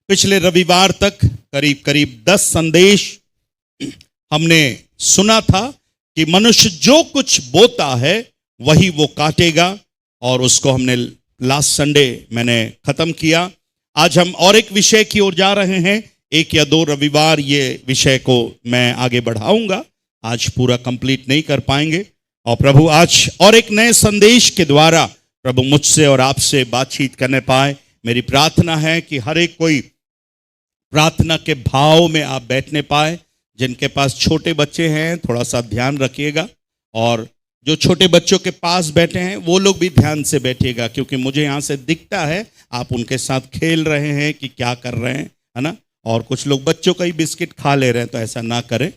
पिछले रविवार तक करीब करीब 10 संदेश हमने सुना था कि मनुष्य जो कुछ बोता है वही वो काटेगा, और उसको हमने लास्ट संडे मैंने खत्म किया। आज हम और एक विषय की ओर जा रहे हैं। 1 या 2 रविवार ये विषय को मैं आगे बढ़ाऊंगा, आज पूरा कंप्लीट नहीं कर पाएंगे। और प्रभु आज और एक नए संदेश के द्वारा प्रभु मुझसे और आपसे बातचीत करने पाए। मेरी प्रार्थना है कि हर एक कोई प्रार्थना के भाव में आप बैठने पाए। जिनके पास छोटे बच्चे हैं थोड़ा सा ध्यान रखिएगा, और जो छोटे बच्चों के पास बैठे हैं वो लोग भी ध्यान से बैठिएगा, क्योंकि मुझे यहाँ से दिखता है आप उनके साथ खेल रहे हैं कि क्या कर रहे हैं, है ना। और कुछ लोग बच्चों का ही बिस्किट खा ले रहे हैं, तो ऐसा ना करें,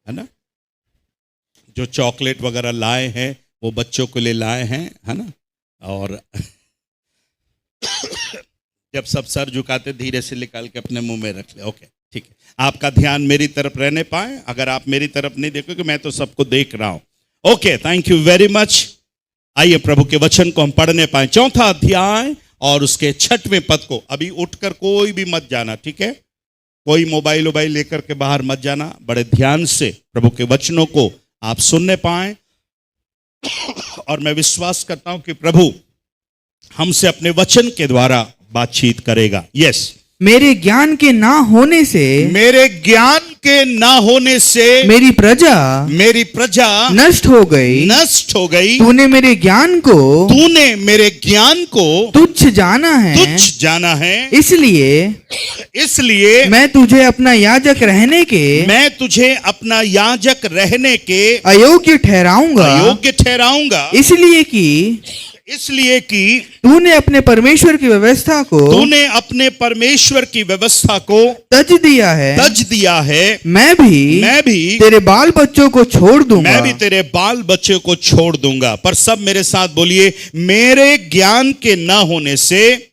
है ना। जो चॉकलेट वगैरह लाए हैं वो बच्चों के लिए लाए हैं, है ना। और जब सब सर झुकाते धीरे से निकाल के अपने मुंह में रख ले। ओके, ठीक है। आपका ध्यान मेरी तरफ रहने पाए। अगर आप मेरी तरफ नहीं देखोगे, मैं तो सबको देख रहा हूं। Okay, thank you very much. आइए प्रभु के वचन को हम पढ़ने पाए। 4वां अध्याय और उसके 6वें पद को। अभी उठकर कोई भी मत जाना, ठीक है। कोई मोबाइल लेकर के बाहर मत जाना। बड़े ध्यान से प्रभु के वचनों को आप सुनने पाए, और मैं विश्वास करता हूं कि प्रभु हमसे अपने वचन के द्वारा बातचीत करेगा। यस। मेरे ज्ञान के ना होने से मेरी प्रजा नष्ट हो गई। तूने मेरे ज्ञान को तुच्छ जाना है। इसलिए मैं तुझे अपना याजक रहने के अयोग्य ठहराऊंगा। इसलिए कि तूने अपने परमेश्वर की व्यवस्था को तज दिया है। मैं भी तेरे बाल बच्चों को छोड़ दूंगा। पर सब मेरे साथ बोलिए, मेरे ज्ञान के ना होने से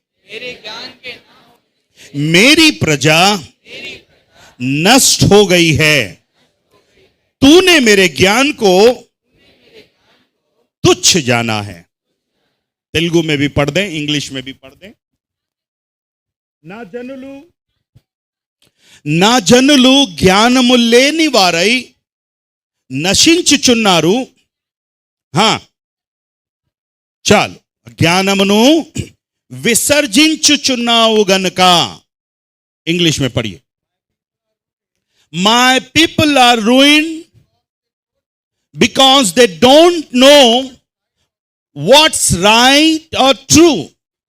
मेरी प्रजा नष्ट हो गई है। तूने मेरे ज्ञान को तुच्छ जाना है। तेलुगु में भी पढ़ दें, इंग्लिश में भी पढ़ दें। నా జనులు జ్ఞానము లేని వారై నశించుచున్నారు. చాలు, జ్ఞానమును విసర్జించుచున్నావు గనుక. इंग्लिश में पढ़िए। My people are ruined because they don't know what's right or true.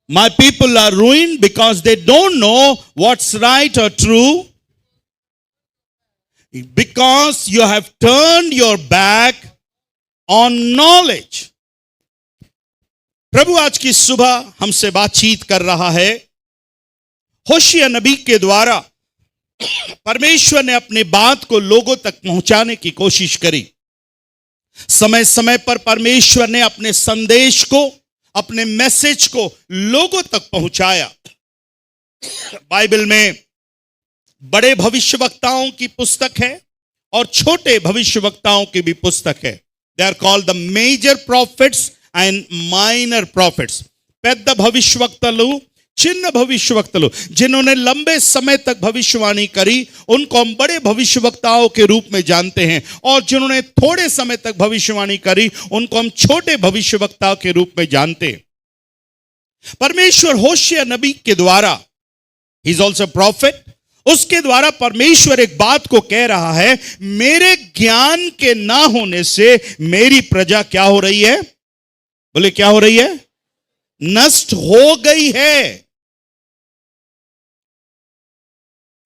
My people are ruined because they don't know what's right or true. Because you have turned your back on knowledge. प्रभु आज की सुबह हमसे बातचीत कर रहा है। होशिया नबी के द्वारा परमेश्वर ने अपनी बात को लोगों तक पहुंचाने की कोशिश करी। समय समय पर परमेश्वर ने अपने संदेश को, अपने मैसेज को लोगों तक पहुंचाया। बाइबल में बड़े भविष्यवक्ताओं की पुस्तक है और छोटे भविष्यवक्ताओं की भी पुस्तक है। They are called the major prophets and minor prophets. పెద్ద భవిష్యవక్తలు, చిన్న భవిష్యవక్తలు, जिन्होंने लंबे समय तक भविष्यवाणी करी उनको हम बड़े भविष्यवक्ताओं के रूप में जानते हैं, और जिन्होंने थोड़े समय तक भविष्यवाणी करी उनको हम छोटे भविष्यवक्ताओं के रूप में जानते हैं। परमेश्वर होशिया नबी के द्वारा, ही इज ऑल्सो प्रॉफिट, उसके द्वारा परमेश्वर एक बात को कह रहा है, मेरे ज्ञान के ना होने से मेरी प्रजा क्या हो रही है? बोले क्या हो रही है? नष्ट हो गई है।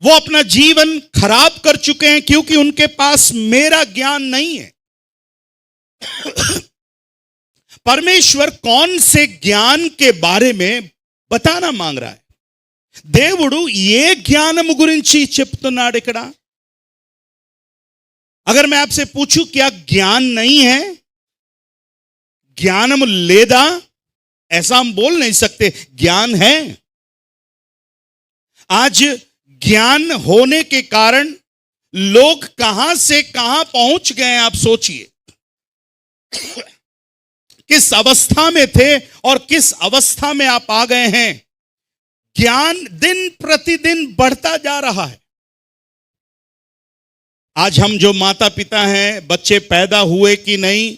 वो अपना जीवन खराब कर चुके हैं क्योंकि उनके पास मेरा ज्ञान नहीं है। परमेश्वर कौन से ज्ञान के बारे में बताना मांग रहा है? దేవుడు ఏ జ్ఞానము గురించి చెప్తున్నాడు ఇక్కడ? अगर मैं आपसे पूछूं क्या ज्ञान नहीं है, ज्ञानम लेदा, ऐसा हम बोल नहीं सकते। ज्ञान है। आज ज्ञान होने के कारण लोग कहां से कहां पहुंच गए आप सोचिए। किस अवस्था में थे और किस अवस्था में आप आ गए हैं। ज्ञान दिन प्रतिदिन बढ़ता जा रहा है। आज हम जो माता पिता हैं, बच्चे पैदा हुए कि नहीं,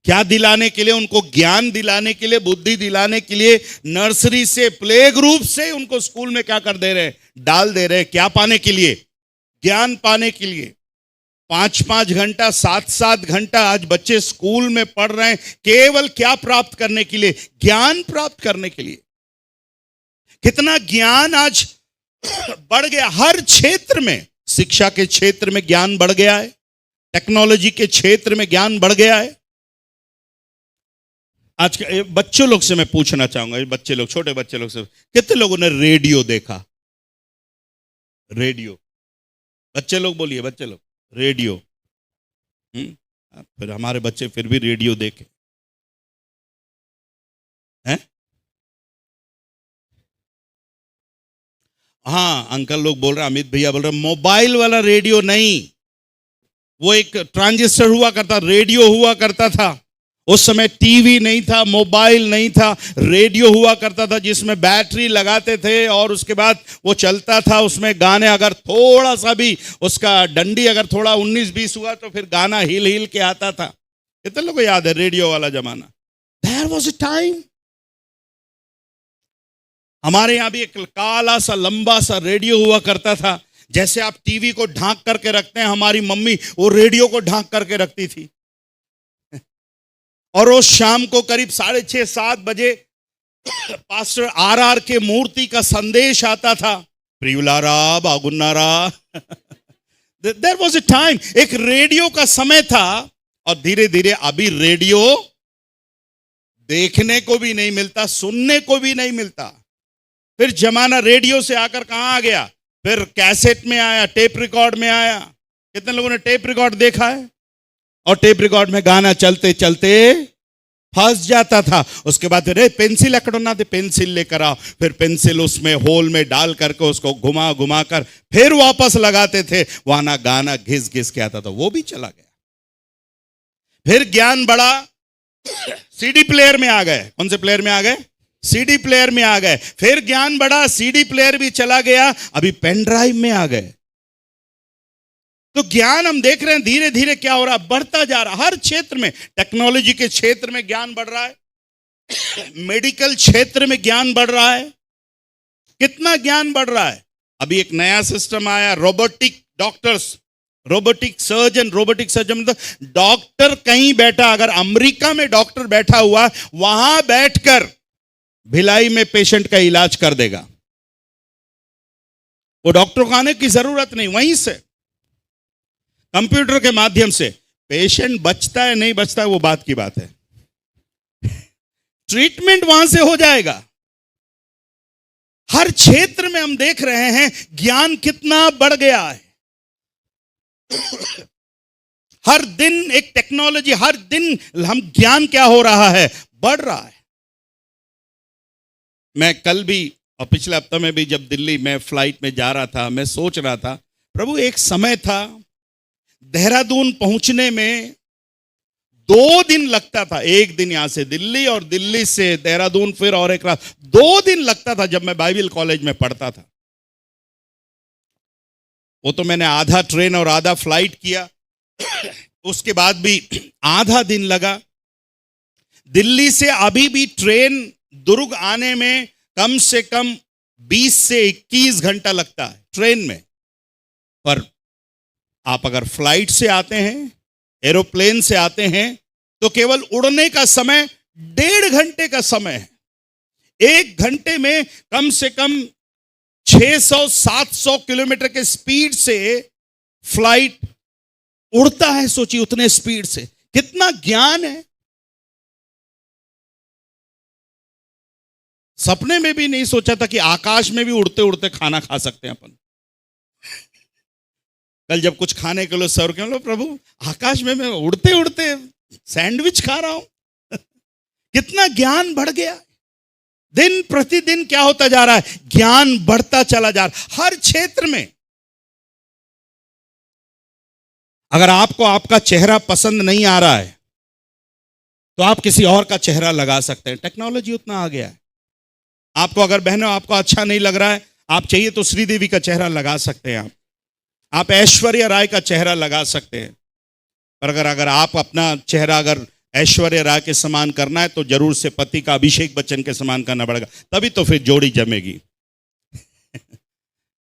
क्या दिलाने के लिए? उनको ज्ञान दिलाने के लिए, बुद्धि दिलाने के लिए नर्सरी से, प्ले ग्रुप से उनको स्कूल में क्या कर दे रहे हैं? डाल दे रहे हैं। क्या पाने के लिए? ज्ञान पाने के लिए। 5-5 घंटा, 7-7 घंटा आज बच्चे स्कूल में पढ़ रहे हैं, केवल क्या प्राप्त करने के लिए? ज्ञान प्राप्त करने के लिए। कितना ज्ञान आज बढ़ गया हर क्षेत्र में। शिक्षा के क्षेत्र में ज्ञान बढ़ गया है, टेक्नोलॉजी के क्षेत्र में ज्ञान बढ़ गया है। आज के बच्चों लोग से मैं पूछना चाहूंगा, बच्चे लोग, छोटे बच्चे लोग से, कितने लोगों ने रेडियो देखा? रेडियो, बच्चे लोग बोलिए, बच्चे लोग, रेडियो। फिर हमारे बच्चे फिर भी रेडियो देखे हैं। हाँ, अंकल लोग बोल रहे, अमित भैया बोल रहे, मोबाइल वाला रेडियो नहीं, वो एक ट्रांजिस्टर हुआ करता, रेडियो हुआ करता था। उस समय टीवी नहीं था, मोबाइल नहीं था, रेडियो हुआ करता था जिसमें बैटरी लगाते थे और उसके बाद वो चलता था। उसमें गाने, अगर थोड़ा सा भी उसका डंडी अगर थोड़ा 19-20 हुआ तो फिर गाना हिल हिल के आता था। कितने लोगों को याद है रेडियो वाला जमाना? There was a time। हमारे यहां भी एक काला सा लंबा सा रेडियो हुआ करता था। जैसे आप टीवी को ढांक करके रखते हैं, हमारी मम्मी वो रेडियो को ढांक करके रखती थी। और रोज शाम को करीब 6:30-7 बजे पास्टर आर के मूर्ति का संदेश आता था, प्रियुलारा बागुन्नारा। देयर वाज अ टाइम, एक रेडियो का समय था। और धीरे धीरे अभी रेडियो देखने को भी नहीं मिलता, सुनने को भी नहीं मिलता। फिर जमाना रेडियो से आकर कहां आ गया? फिर कैसेट में आया, टेप रिकॉर्ड में आया। कितने लोगों ने टेप रिकॉर्ड देखा है? और टेप रिकॉर्ड में गाना चलते चलते फंस जाता था। उसके बाद फिर पेंसिल अकड़ना थे, पेंसिल लेकर आओ। फिर पेंसिल उसमें होल में डाल करके उसको घुमा घुमा कर फिर वापस लगाते थे। वहां ना गाना घिस घिस के आता था, वो भी चला गया। फिर ज्ञान बढ़ा, सीडी प्लेयर में आ गए। कौन से प्लेयर में आ गए? सीडी प्लेयर में आ गए। फिर ज्ञान बढ़ा, सीडी प्लेयर भी चला गया, अभी पेन ड्राइव में आ गए। तो ज्ञान हम देख रहे हैं धीरे धीरे क्या हो रहा, बढ़ता जा रहा। हर क्षेत्र में, टेक्नोलॉजी के क्षेत्र में ज्ञान बढ़ रहा है, मेडिकल क्षेत्र में ज्ञान बढ़ रहा है। कितना ज्ञान बढ़ रहा है। अभी एक नया सिस्टम आया, robotic doctors, robotic surgeon. Robotic surgeon मतलब डॉक्टर कहीं बैठा, अगर अमेरिका में डॉक्टर बैठा हुआ, वहां बैठकर भिलाई में पेशेंट का इलाज कर देगा। वो डॉक्टर को आने की जरूरत नहीं, वहीं से कंप्यूटर के माध्यम से पेशेंट बचता है नहीं बचता है वो बात की बात है, ट्रीटमेंट वहां से हो जाएगा। हर क्षेत्र में हम देख रहे हैं ज्ञान कितना बढ़ गया है। हर दिन एक टेक्नोलॉजी, हर दिन हम ज्ञान क्या हो रहा है, बढ़ रहा है। मैं कल भी और पिछले हफ्ते में भी जब दिल्ली में फ्लाइट में जा रहा था, मैं सोच रहा था, प्रभु एक समय था देहरादून पहुंचने में 2 दिन लगता था। एक दिन यहां से दिल्ली और दिल्ली से देहरादून, फिर और एक रात, 2 दिन लगता था जब मैं बाइबल कॉलेज में पढ़ता था। वो तो मैंने आधा ट्रेन और आधा फ्लाइट किया, उसके बाद भी आधा दिन लगा। दिल्ली से अभी भी ट्रेन दुर्ग आने में कम से कम 20 से 21 घंटा लगता है ट्रेन में। पर आप अगर फ्लाइट से आते हैं, एरोप्लेन से आते हैं, तो केवल उड़ने का समय 1.5 घंटे का समय है। 1 घंटे में कम से कम 600-700 किलोमीटर के स्पीड से फ्लाइट उड़ता है। सोचिए उतने स्पीड से, कितना ज्ञान है। सपने में भी नहीं सोचा था कि आकाश में भी उड़ते उड़ते खाना खा सकते हैं अपन। कल जब कुछ खाने के लिए सर्व किया, प्रभु आकाश में मैं उड़ते उड़ते सैंडविच खा रहा हूं। कितना ज्ञान बढ़ गया। दिन प्रतिदिन क्या होता जा रहा है, ज्ञान बढ़ता चला जा रहा है हर क्षेत्र में। अगर आपको आपका चेहरा पसंद नहीं आ रहा है तो आप किसी और का चेहरा लगा सकते हैं। टेक्नोलॉजी उतना आ गया है। आपको अगर बहनों आपको अच्छा नहीं लग रहा है, आप चाहिए तो श्रीदेवी का चेहरा लगा सकते हैं, आप ऐश्वर्या राय का चेहरा लगा सकते हैं। पर अगर आप अपना चेहरा अगर ऐश्वर्या राय के समान करना है तो जरूर से पति का अभिषेक बच्चन के समान करना पड़ेगा, तभी तो फिर जोड़ी जमेगी।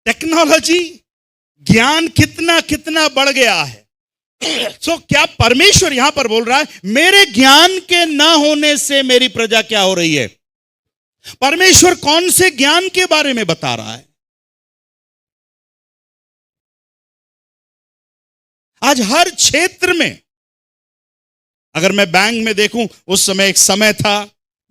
टेक्नोलॉजी, ज्ञान कितना कितना बढ़ गया है। क्या परमेश्वर यहां पर बोल रहा है मेरे ज्ञान के ना होने से मेरी प्रजा क्या हो रही है? परमेश्वर कौन से ज्ञान के बारे में बता रहा है? आज हर क्षेत्र में, अगर मैं बैंक में देखूं, उस समय एक समय था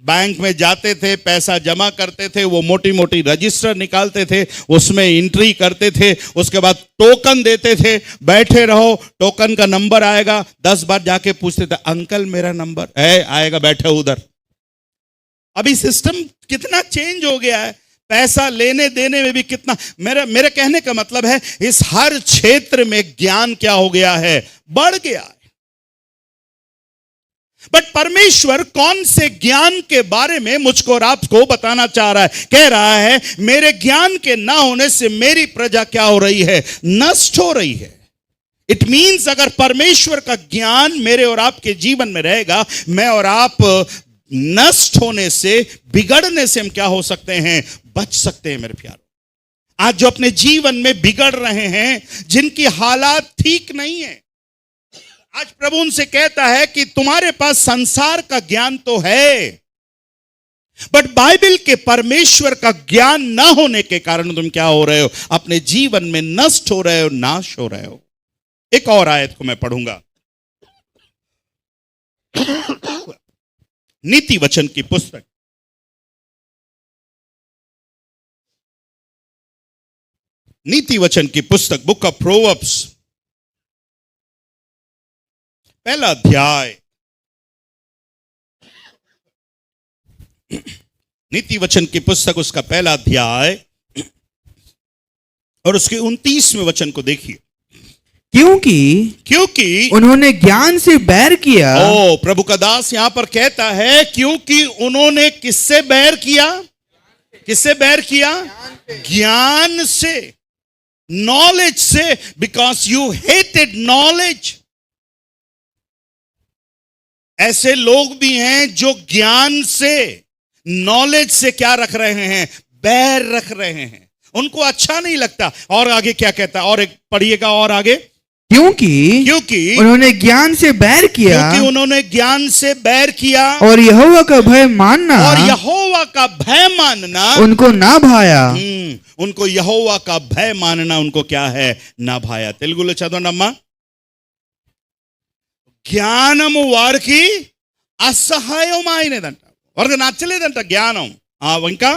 बैंक में जाते थे, पैसा जमा करते थे, वो मोटी मोटी रजिस्टर निकालते थे, उसमें एंट्री करते थे, उसके बाद टोकन देते थे, बैठे रहो, टोकन का नंबर आएगा, 10 बार जाके पूछते थे अंकल मेरा नंबर है, आएगा बैठे उधर। अभी सिस्टम कितना चेंज हो गया है, पैसा लेने देने में भी कितना, मेरे कहने का मतलब है इस हर क्षेत्र में ज्ञान क्या हो गया है, बढ़ गया है। बट परमेश्वर कौन से ज्ञान के बारे में मुझको और आपको बताना चाह रहा है? कह रहा है मेरे ज्ञान के ना होने से मेरी प्रजा क्या हो रही है? नष्ट हो रही है। इट मींस अगर परमेश्वर का ज्ञान मेरे और आपके जीवन में रहेगा, मैं और आप नष्ट होने से, बिगड़ने से हम क्या हो सकते हैं? बच सकते हैं। मेरे प्यारों, आज जो अपने जीवन में बिगड़ रहे हैं, जिनकी हालात ठीक नहीं है, आज प्रभु उनसे कहता है कि तुम्हारे पास संसार का ज्ञान तो है, बट बाइबल के परमेश्वर का ज्ञान ना होने के कारण तुम क्या हो रहे हो? अपने जीवन में नष्ट हो रहे हो, नाश हो रहे हो। एक और आयत को मैं पढ़ूंगा, नीति वचन की पुस्तक, नीति वचन की पुस्तक, बुक ऑफ प्रोवर्ब्स, पहला अध्याय, नीति वचन की पुस्तक उसका पहला अध्याय और उसके 29वें वचन को देखिए। क्योंकि उन्होंने ज्ञान से बैर किया। ओ, प्रभु का दास यहां पर कहता है क्योंकि उन्होंने किससे बैर किया? किससे बैर किया? ज्ञान से, नॉलेज से। Because you hated knowledge. ऐसे लोग भी हैं जो ज्ञान से, नॉलेज से क्या रख रहे हैं? बैर रख रहे हैं, उनको अच्छा नहीं लगता। और आगे क्या कहता है? और एक पढ़िएगा और आगे। क्योंकि उन्होंने ज्ञान से बैर किया, क्योंकि उन्होंने ज्ञान से बैर किया और यहोवा का भय मानना, और यहोवा का भय मानना उनको ना भाया। उनको यहोवा का भय मानना उनको क्या है? ना भाया। తెలుగులో చదవండి అమ్మా। జ్ఞానము వారికి అసహాయమైనదంట, వారికి నచ్చలేదంట జ్ఞానం। ఇంకా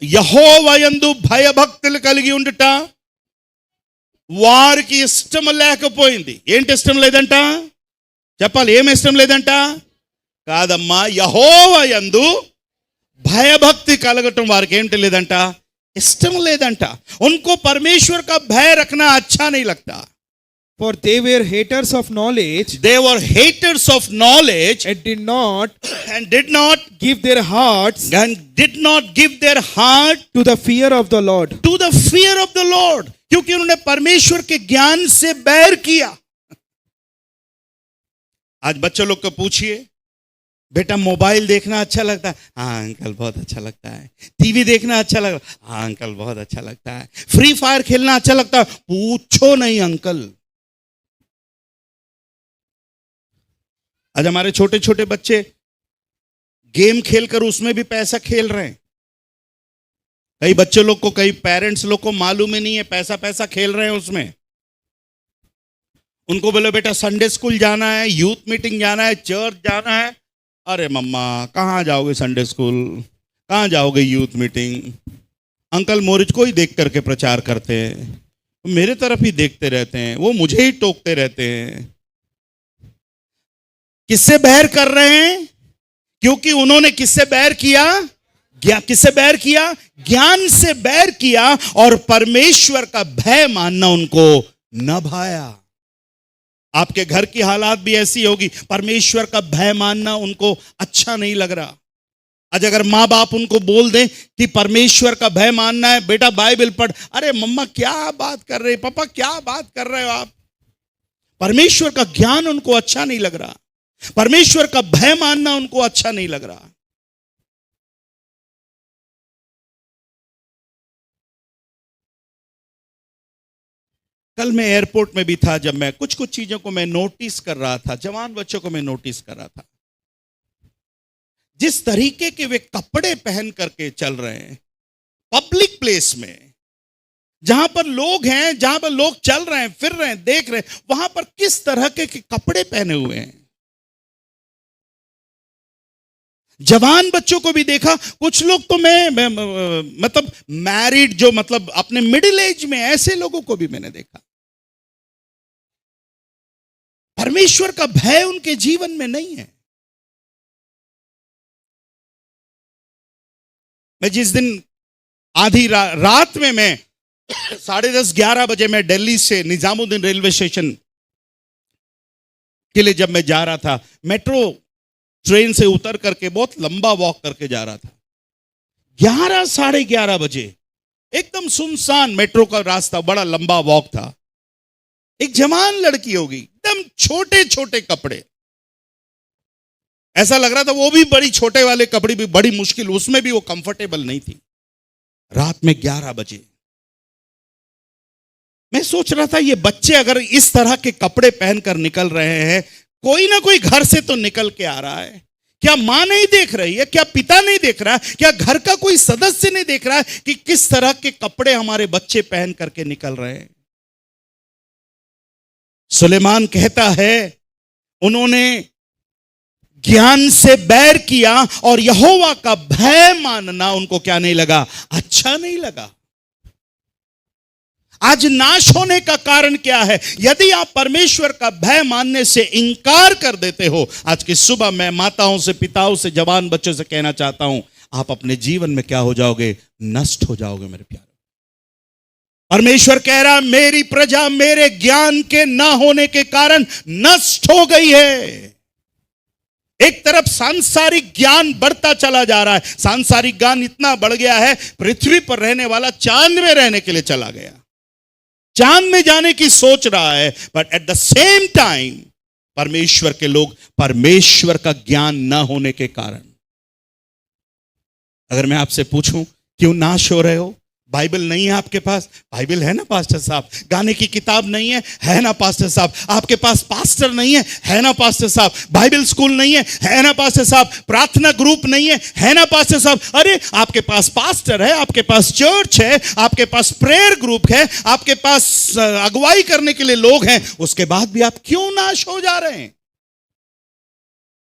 యెహోవాయందు భయభక్తులు కలిగి ఉండుట వారికి ఇష్టం లేకపోయింది। ఏంటి ఇష్టం లేదంట? చెప్పాలి, ఏమి ఇష్టం లేదంట? కాదమ్మా, యెహోవాయందు భయభక్తి కలగటం వారికి ఏంటి లేదంట? ఇష్టం లేదంట। उनको परमेश्वर का भय रखना अच्छा नहीं लगता। For they were haters of knowledge. They were haters of knowledge And did not give their heart to the fear of the Lord. to the fear of the Lord। क्योंकि उन्होंने परमेश्वर के ज्ञान से बैर किया। आज बच्चों लोग को पूछिए, बेटा मोबाइल देखना अच्छा लगता है? हाँ अंकल बहुत अच्छा लगता है। टीवी देखना अच्छा लगता है? हाँ अंकल बहुत अच्छा लगता है। फ्री फायर खेलना अच्छा लगता है? पूछो नहीं अंकल। आज हमारे छोटे छोटे बच्चे गेम खेलकर उसमें भी पैसा खेल रहे हैं। कई बच्चे लोग को, कई पेरेंट्स लोग को मालूम ही नहीं है पैसा खेल रहे हैं उसमें। उनको बोले बेटा संडे स्कूल जाना है, यूथ मीटिंग जाना है, चर्च जाना है। अरे मम्मा कहाँ जाओगे संडे स्कूल, कहाँ जाओगे यूथ मीटिंग? अंकल मोरिज को ही देख करके प्रचार करते हैं, मेरे तरफ ही देखते रहते हैं, वो मुझे ही टोकते रहते हैं। किससे बैर कर रहे हैं? क्योंकि उन्होंने किससे बैर किया? किससे बैर किया? ज्ञान से बैर किया और परमेश्वर का भय मानना उनको न भाया। आपके घर की हालात भी ऐसी होगी, परमेश्वर का भय मानना उनको अच्छा नहीं लग रहा। आज अगर माँ बाप उनको बोल दें कि परमेश्वर का भय मानना है, बेटा बाइबल पढ़, अरे मम्मा क्या बात कर रहे, पापा क्या बात कर रहे हो आप। परमेश्वर का ज्ञान उनको अच्छा नहीं लग रहा, परमेश्वर का भय मानना उनको अच्छा नहीं लग रहा। कल मैं एयरपोर्ट में भी था, जब मैं कुछ चीजों को मैं नोटिस कर रहा था, जवान बच्चों को मैं नोटिस कर रहा था, जिस तरीके के वे कपड़े पहन करके चल रहे हैं पब्लिक प्लेस में, जहां पर लोग हैं, जहां पर लोग चल रहे हैं, फिर रहे हैं, देख रहे हैं, वहां पर किस तरह के कपड़े पहने हुए हैं। जवान बच्चों को भी देखा, कुछ लोग तो मैं मतलब मैरिड, जो मतलब अपने मिडिल एज में, ऐसे लोगों को भी मैंने देखा। परमेश्वर का भय उनके जीवन में नहीं है। मैं जिस दिन आधी रात में मैं 10:30-11 बजे मैं दिल्ली से निजामुद्दीन रेलवे स्टेशन के लिए जब मैं जा रहा था, मेट्रो ट्रेन से उतर करके बहुत लंबा वॉक करके जा रहा था, 11-11:30 बजे एकदम सुनसान मेट्रो का रास्ता, बड़ा लंबा वॉक था। एक जवान लड़की होगी, एकदम छोटे छोटे कपड़े, ऐसा लग रहा था वो भी बड़ी छोटे वाले कपड़े भी बड़ी मुश्किल, उसमें भी वो कंफर्टेबल नहीं थी। रात में 11 बजे मैं सोच रहा था, ये बच्चे अगर इस तरह के कपड़े पहनकर निकल रहे हैं, कोई ना कोई घर से तो निकल के आ रहा है। क्या मां नहीं देख रही है? क्या पिता नहीं देख रहा है? क्या घर का कोई सदस्य नहीं देख रहा है कि किस तरह के कपड़े हमारे बच्चे पहन करके निकल रहे हैं? सुलेमान कहता है, उन्होंने ज्ञान से बैर किया और यहोवा का भय मानना उनको क्या नहीं लगा? अच्छा नहीं लगा। आज नाश होने का कारण क्या है? यदि आप परमेश्वर का भय मानने से इंकार कर देते हो, आज की सुबह मैं माताओं से, पिताओं से, जवान बच्चों से कहना चाहता हूं, आप अपने जीवन में क्या हो जाओगे? नष्ट हो जाओगे मेरे प्यारे। परमेश्वर कह रहा, मेरी प्रजा मेरे ज्ञान के ना होने के कारण नष्ट हो गई है। एक तरफ सांसारिक ज्ञान बढ़ता चला जा रहा है, सांसारिक ज्ञान इतना बढ़ गया है, पृथ्वी पर रहने वाला चांद में रहने के लिए चला गया, चांद में जाने की सोच रहा है। But at the same time परमेश्वर के लोग, परमेश्वर का ज्ञान ना होने के कारण, अगर मैं आपसे पूछूं क्यों नाश हो रहे हो? बाइबल नहीं है आपके पास? बाइबल है ना पास्टर साहब। गाने की किताब नहीं है ना पास्टर साहब। आपके पास पास्टर नहीं है ना पास्टर साहब। बाइबल स्कूल नहीं है ना पास्टर साहब। प्रार्थना ग्रुप नहीं है ना पास्टर साहब। अरे आपके पास पास्टर है, आपके पास चर्च है, आपके पास प्रेयर ग्रुप है, आपके पास अगुवाई करने के लिए लोग हैं, उसके बाद भी आप क्यों नाश हो जा रहे हैं?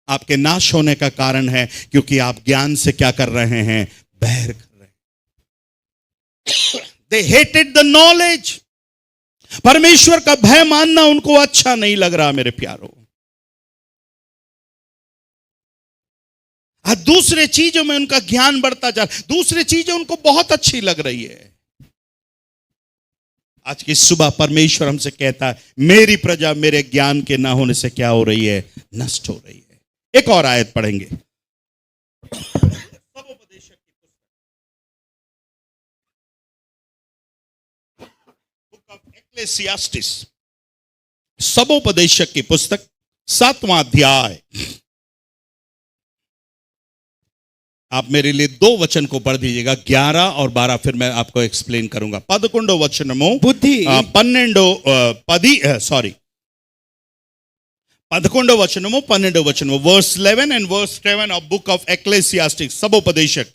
आपके नाश होने का कारण है क्योंकि आप ज्ञान से क्या कर रहे हैं? बैर कर रहे हैं। They hated the knowledge. परमेश्वर का भय मानना उनको अच्छा नहीं लग रहा मेरे प्यारों। आज दूसरे चीजों में उनका ज्ञान बढ़ता जा, दूसरी चीजें उनको बहुत अच्छी लग रही है। आज की सुबह परमेश्वर हमसे कहता है, मेरी प्रजा मेरे ज्ञान के ना होने से क्या हो रही है? नष्ट हो रही है। एक और आयत पढ़ेंगे, एक्लेसियास्टिस, सबोपदेशक की पुस्तक 7वां अध्याय। आप मेरे लिए 2 वचन को पढ़ दीजिएगा, 11 और 12, फिर मैं आपको एक्सप्लेन करूंगा। 11 वचनमो बुद्धि 11 वचनमो 12 वचनमो, verse 11 and verse 7 of book of Ecclesiastes, सबोपदेशक।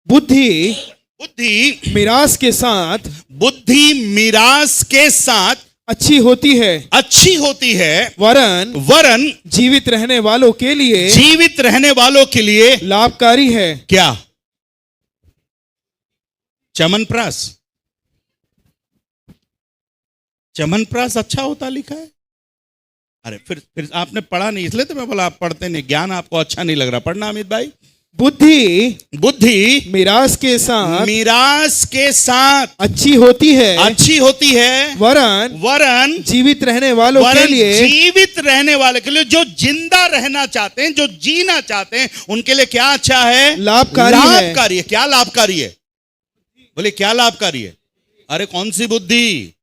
बुद्धि बुद्धि मिरास के साथ, बुद्धि मिरास के साथ अच्छी होती है, अच्छी होती है, वरन जीवित रहने वालों के लिए, जीवित रहने वालों के लिए लाभकारी है। क्या? चमनप्रास। चमनप्रास अच्छा होता लिखा है? अरे फिर आपने पढ़ा नहीं, इसलिए तो मैं बोला आप पढ़ते नहीं, ज्ञान आपको अच्छा नहीं लग रहा। पढ़ना अमित भाई। बुद्धि मिरास के साथ मीरास के साथ अच्छी होती है, अच्छी होती है, वरन जीवित रहने वालों के लिए, जीवित रहने वाले के लिए, जो जिंदा रहना चाहते हैं, जो जीना चाहते हैं, उनके लिए क्या अच्छा है? लाभकारी है। क्या लाभकारी है? बोले क्या लाभकारी है? अरे कौन सी बुद्धि?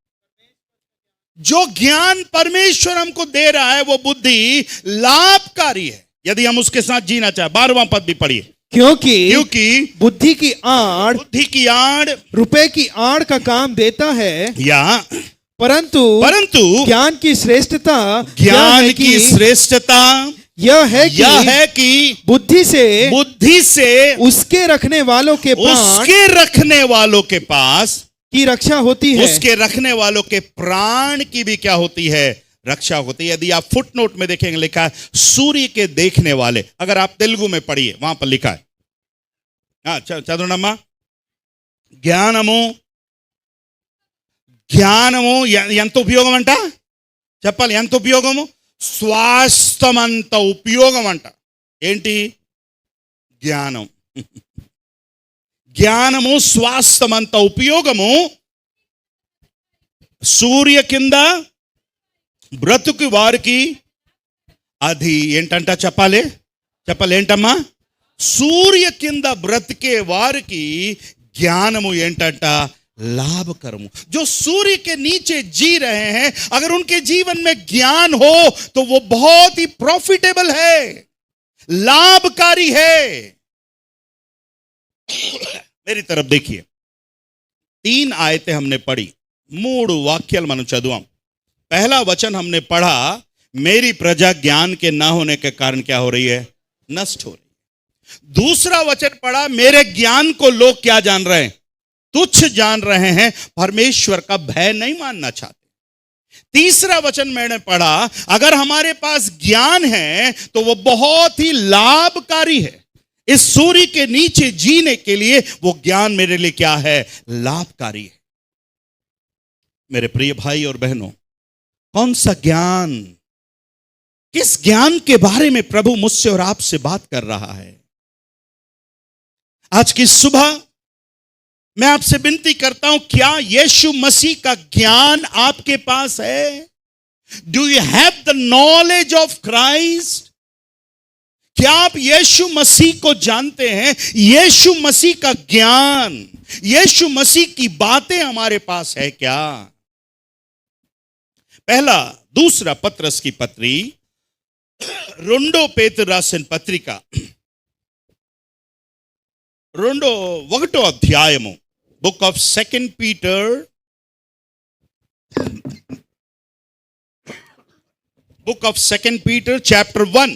जो ज्ञान परमेश्वर हमको दे रहा है वो बुद्धि लाभकारी है यदि हम उसके साथ जीना चाहे। 12वां पद भी पढ़िए। क्योंकि बुद्धि की आड़ रुपए की आड़ का काम देता है, या परंतु ज्ञान की श्रेष्ठता यह है कि बुद्धि से उसके रखने वालों के पास की रक्षा होती है, उसके रखने वालों के प्राण की भी क्या होती है? रक्षा होती है। यदि आप फुटनोट में देखेंगे लिखा है सूर्य के देखने वाले। अगर आप तेलुगु में पढ़िए वहां पर लिखा है, हाँ चंद्रनमा జ్ఞానము ఎంత ఉపయోగం అంట చెప్పాలి. ఎంత ఉపయోగము? స్వాస్థమంత ఉపయోగం అంట. ఏంటి? జ్ఞానం. జ్ఞానము స్వాస్థమంత ఉపయోగము. సూర్య కింద బ్రతుకు వారికి అది ఏంటంట చెప్పాలి ఏంటమ్మా? సూర్య కింద బ్రతికే వారికి జ్ఞానము ఏంటంట? लाभकरम। जो सूर्य के नीचे जी रहे हैं, अगर उनके जीवन में ज्ञान हो तो वो बहुत ही प्रॉफिटेबल है, लाभकारी है। मेरी तरफ देखिए, 3 आयतें हमने पढ़ी, 3 वाक्याలు మనం చదువాం। पहला वचन हमने पढ़ा, मेरी प्रजा ज्ञान के ना होने के कारण क्या हो रही है? नष्ट हो रही है। दूसरा वचन पढ़ा, मेरे ज्ञान को लोग क्या जान रहे हैं? तुच्छ जान रहे हैं, परमेश्वर का भय नहीं मानना चाहते। तीसरा वचन मैंने पढ़ा, अगर हमारे पास ज्ञान है तो वो बहुत ही लाभकारी है। इस सूर्य के नीचे जीने के लिए वो ज्ञान मेरे लिए क्या है? लाभकारी है। मेरे प्रिय भाई और बहनों, कौन सा ज्ञान, किस ज्ञान के बारे में प्रभु मुझसे और आपसे बात कर रहा है? आज की सुबह मैं आपसे विनती करता हूं, क्या यीशु मसीह का ज्ञान आपके पास है? Do you have the knowledge of Christ? क्या आप यीशु मसीह को जानते हैं? यीशु मसीह का ज्ञान, यीशु मसीह की बातें हमारे पास है क्या? पहला दूसरा पत्रस की पत्री, 2 పేతురు రాసిన పత్రిక 1వ అధ్యాయము, book of 2 Peter, book of 2 Peter chapter 1,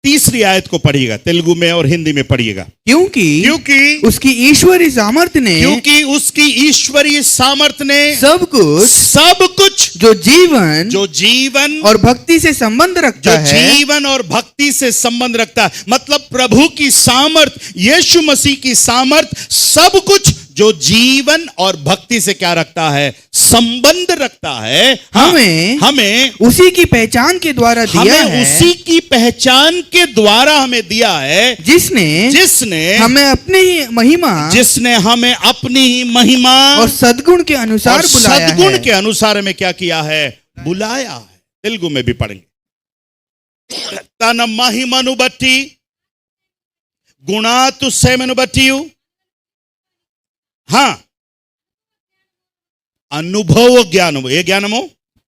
तीसरी आयत को पढ़िएगा, तेलुगु में और हिंदी में पढ़िएगा। क्योंकि उसकी ईश्वरीय सामर्थ्य ने, क्योंकि उसकी ईश्वरीय सामर्थ्य ने सब कुछ जो जीवन और भक्ति से संबंध रखता है, जीवन और भक्ति से संबंध रखता है, मतलब प्रभु की सामर्थ्य, यीशु मसीह की सामर्थ्य, सब कुछ जो जीवन और भक्ति से क्या रखता है? संबंध रखता है। हमें उसी की पहचान के द्वारा दिया है, उसी की पहचान के द्वारा हमें दिया है, जिसने हमें अपनी ही महिमा, जिसने हमें अपनी ही महिमा और सद्गुण के अनुसार बुलाया है। सद्गुण के अनुसार में क्या किया है? बुलाया है। तेलुगु में भी पढ़ेंगे। तन महिमनु बट्टी गुणातुसेमनु बट्टियु, हाँ, అనుభవ జ్ఞానము. ఏ జ్ఞానము?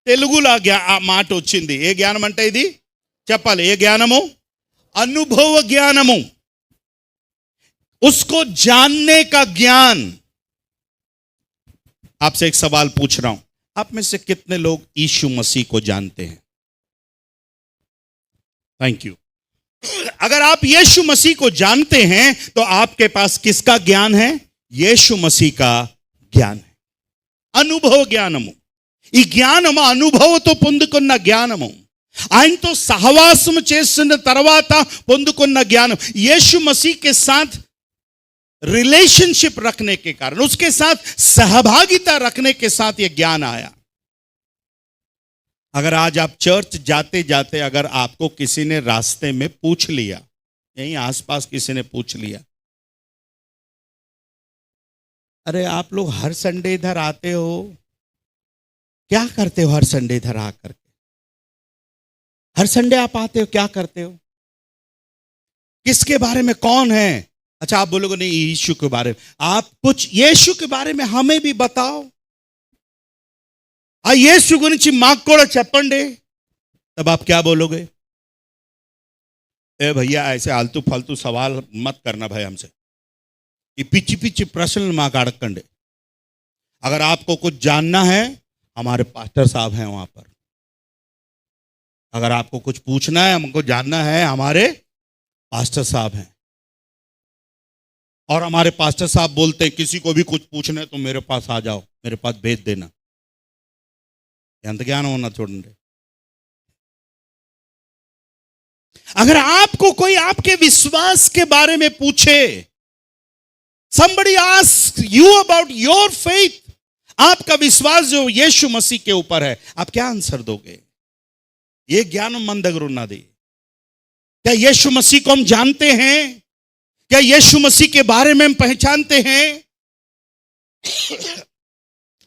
తెలుగులో ఆ మాట వచ్చింది. ఏ జ్ఞానం అంటే ఇది చెప్పాలి. ఏ జ్ఞానము? अनुभव ज्ञानము, उसको जानने का ज्ञान। आपसे एक सवाल पूछ रहा हूं, आप में से कितने लोग यीशु मसीह को जानते हैं? Thank you. अगर आप यीशु मसीह को जानते हैं तो आपके पास किसका ज्ञान है? यीशु मसीह का ज्ञान है। అనుభవ జ్ఞానము. ఈ జ్ఞానము అనుభవంతో పొందుకున్న జ్ఞానము, ఆయనతో సహవాసము చేస్తున్న తర్వాత పొందుకున్న ज्ञान, यीशु मसीह के साथ रिलेशनशिप रखने के कारण, उसके साथ सहभागिता रखने के साथ यह ज्ञान आया। अगर आज आप चर्च जाते जाते अगर आपको किसी ने रास्ते में पूछ लिया, यहीं आसपास किसी ने पूछ लिया, अरे आप लोग हर संडे इधर आते हो, क्या करते हो हर संडे इधर आकर के? हर संडे आप आते हो, क्या करते हो? किसके बारे में, कौन है? अच्छा, आप बोलोगे नहीं यीशु के बारे में। आप कुछ यीशु के बारे में हमें भी बताओ। आ यीशु गुరించి మాకు కూడా చెప్పండి। तब आप क्या बोलोगे? ए भैया ऐसे आलतू फालतू सवाल मत करना भाई हमसे, ये पिच्ची पिच्ची प्रश्न माँ का अड़कंडे। अगर आपको कुछ जानना है, हमारे पास्टर साहब हैं वहां पर। अगर आपको कुछ पूछना है, हमको जानना है, हमारे पास्टर साहब हैं। और हमारे पास्टर साहब बोलते हैं किसी को भी कुछ पूछना है तो मेरे पास आ जाओ, मेरे पास भेज देना। ఎంత జ్ఞానం ఉన్నా చూడండి। अगर आपको कोई आपके विश्वास के बारे में पूछे, somebody asks you about your faith, आपका विश्वास जो यीशु मसीह के ऊपर है, आप क्या आंसर दोगे? ये ज्ञान मंदगरु ना दे। क्या यीशु मसीह को हम जानते हैं? क्या यीशु मसीह के बारे में हम पहचानते हैं?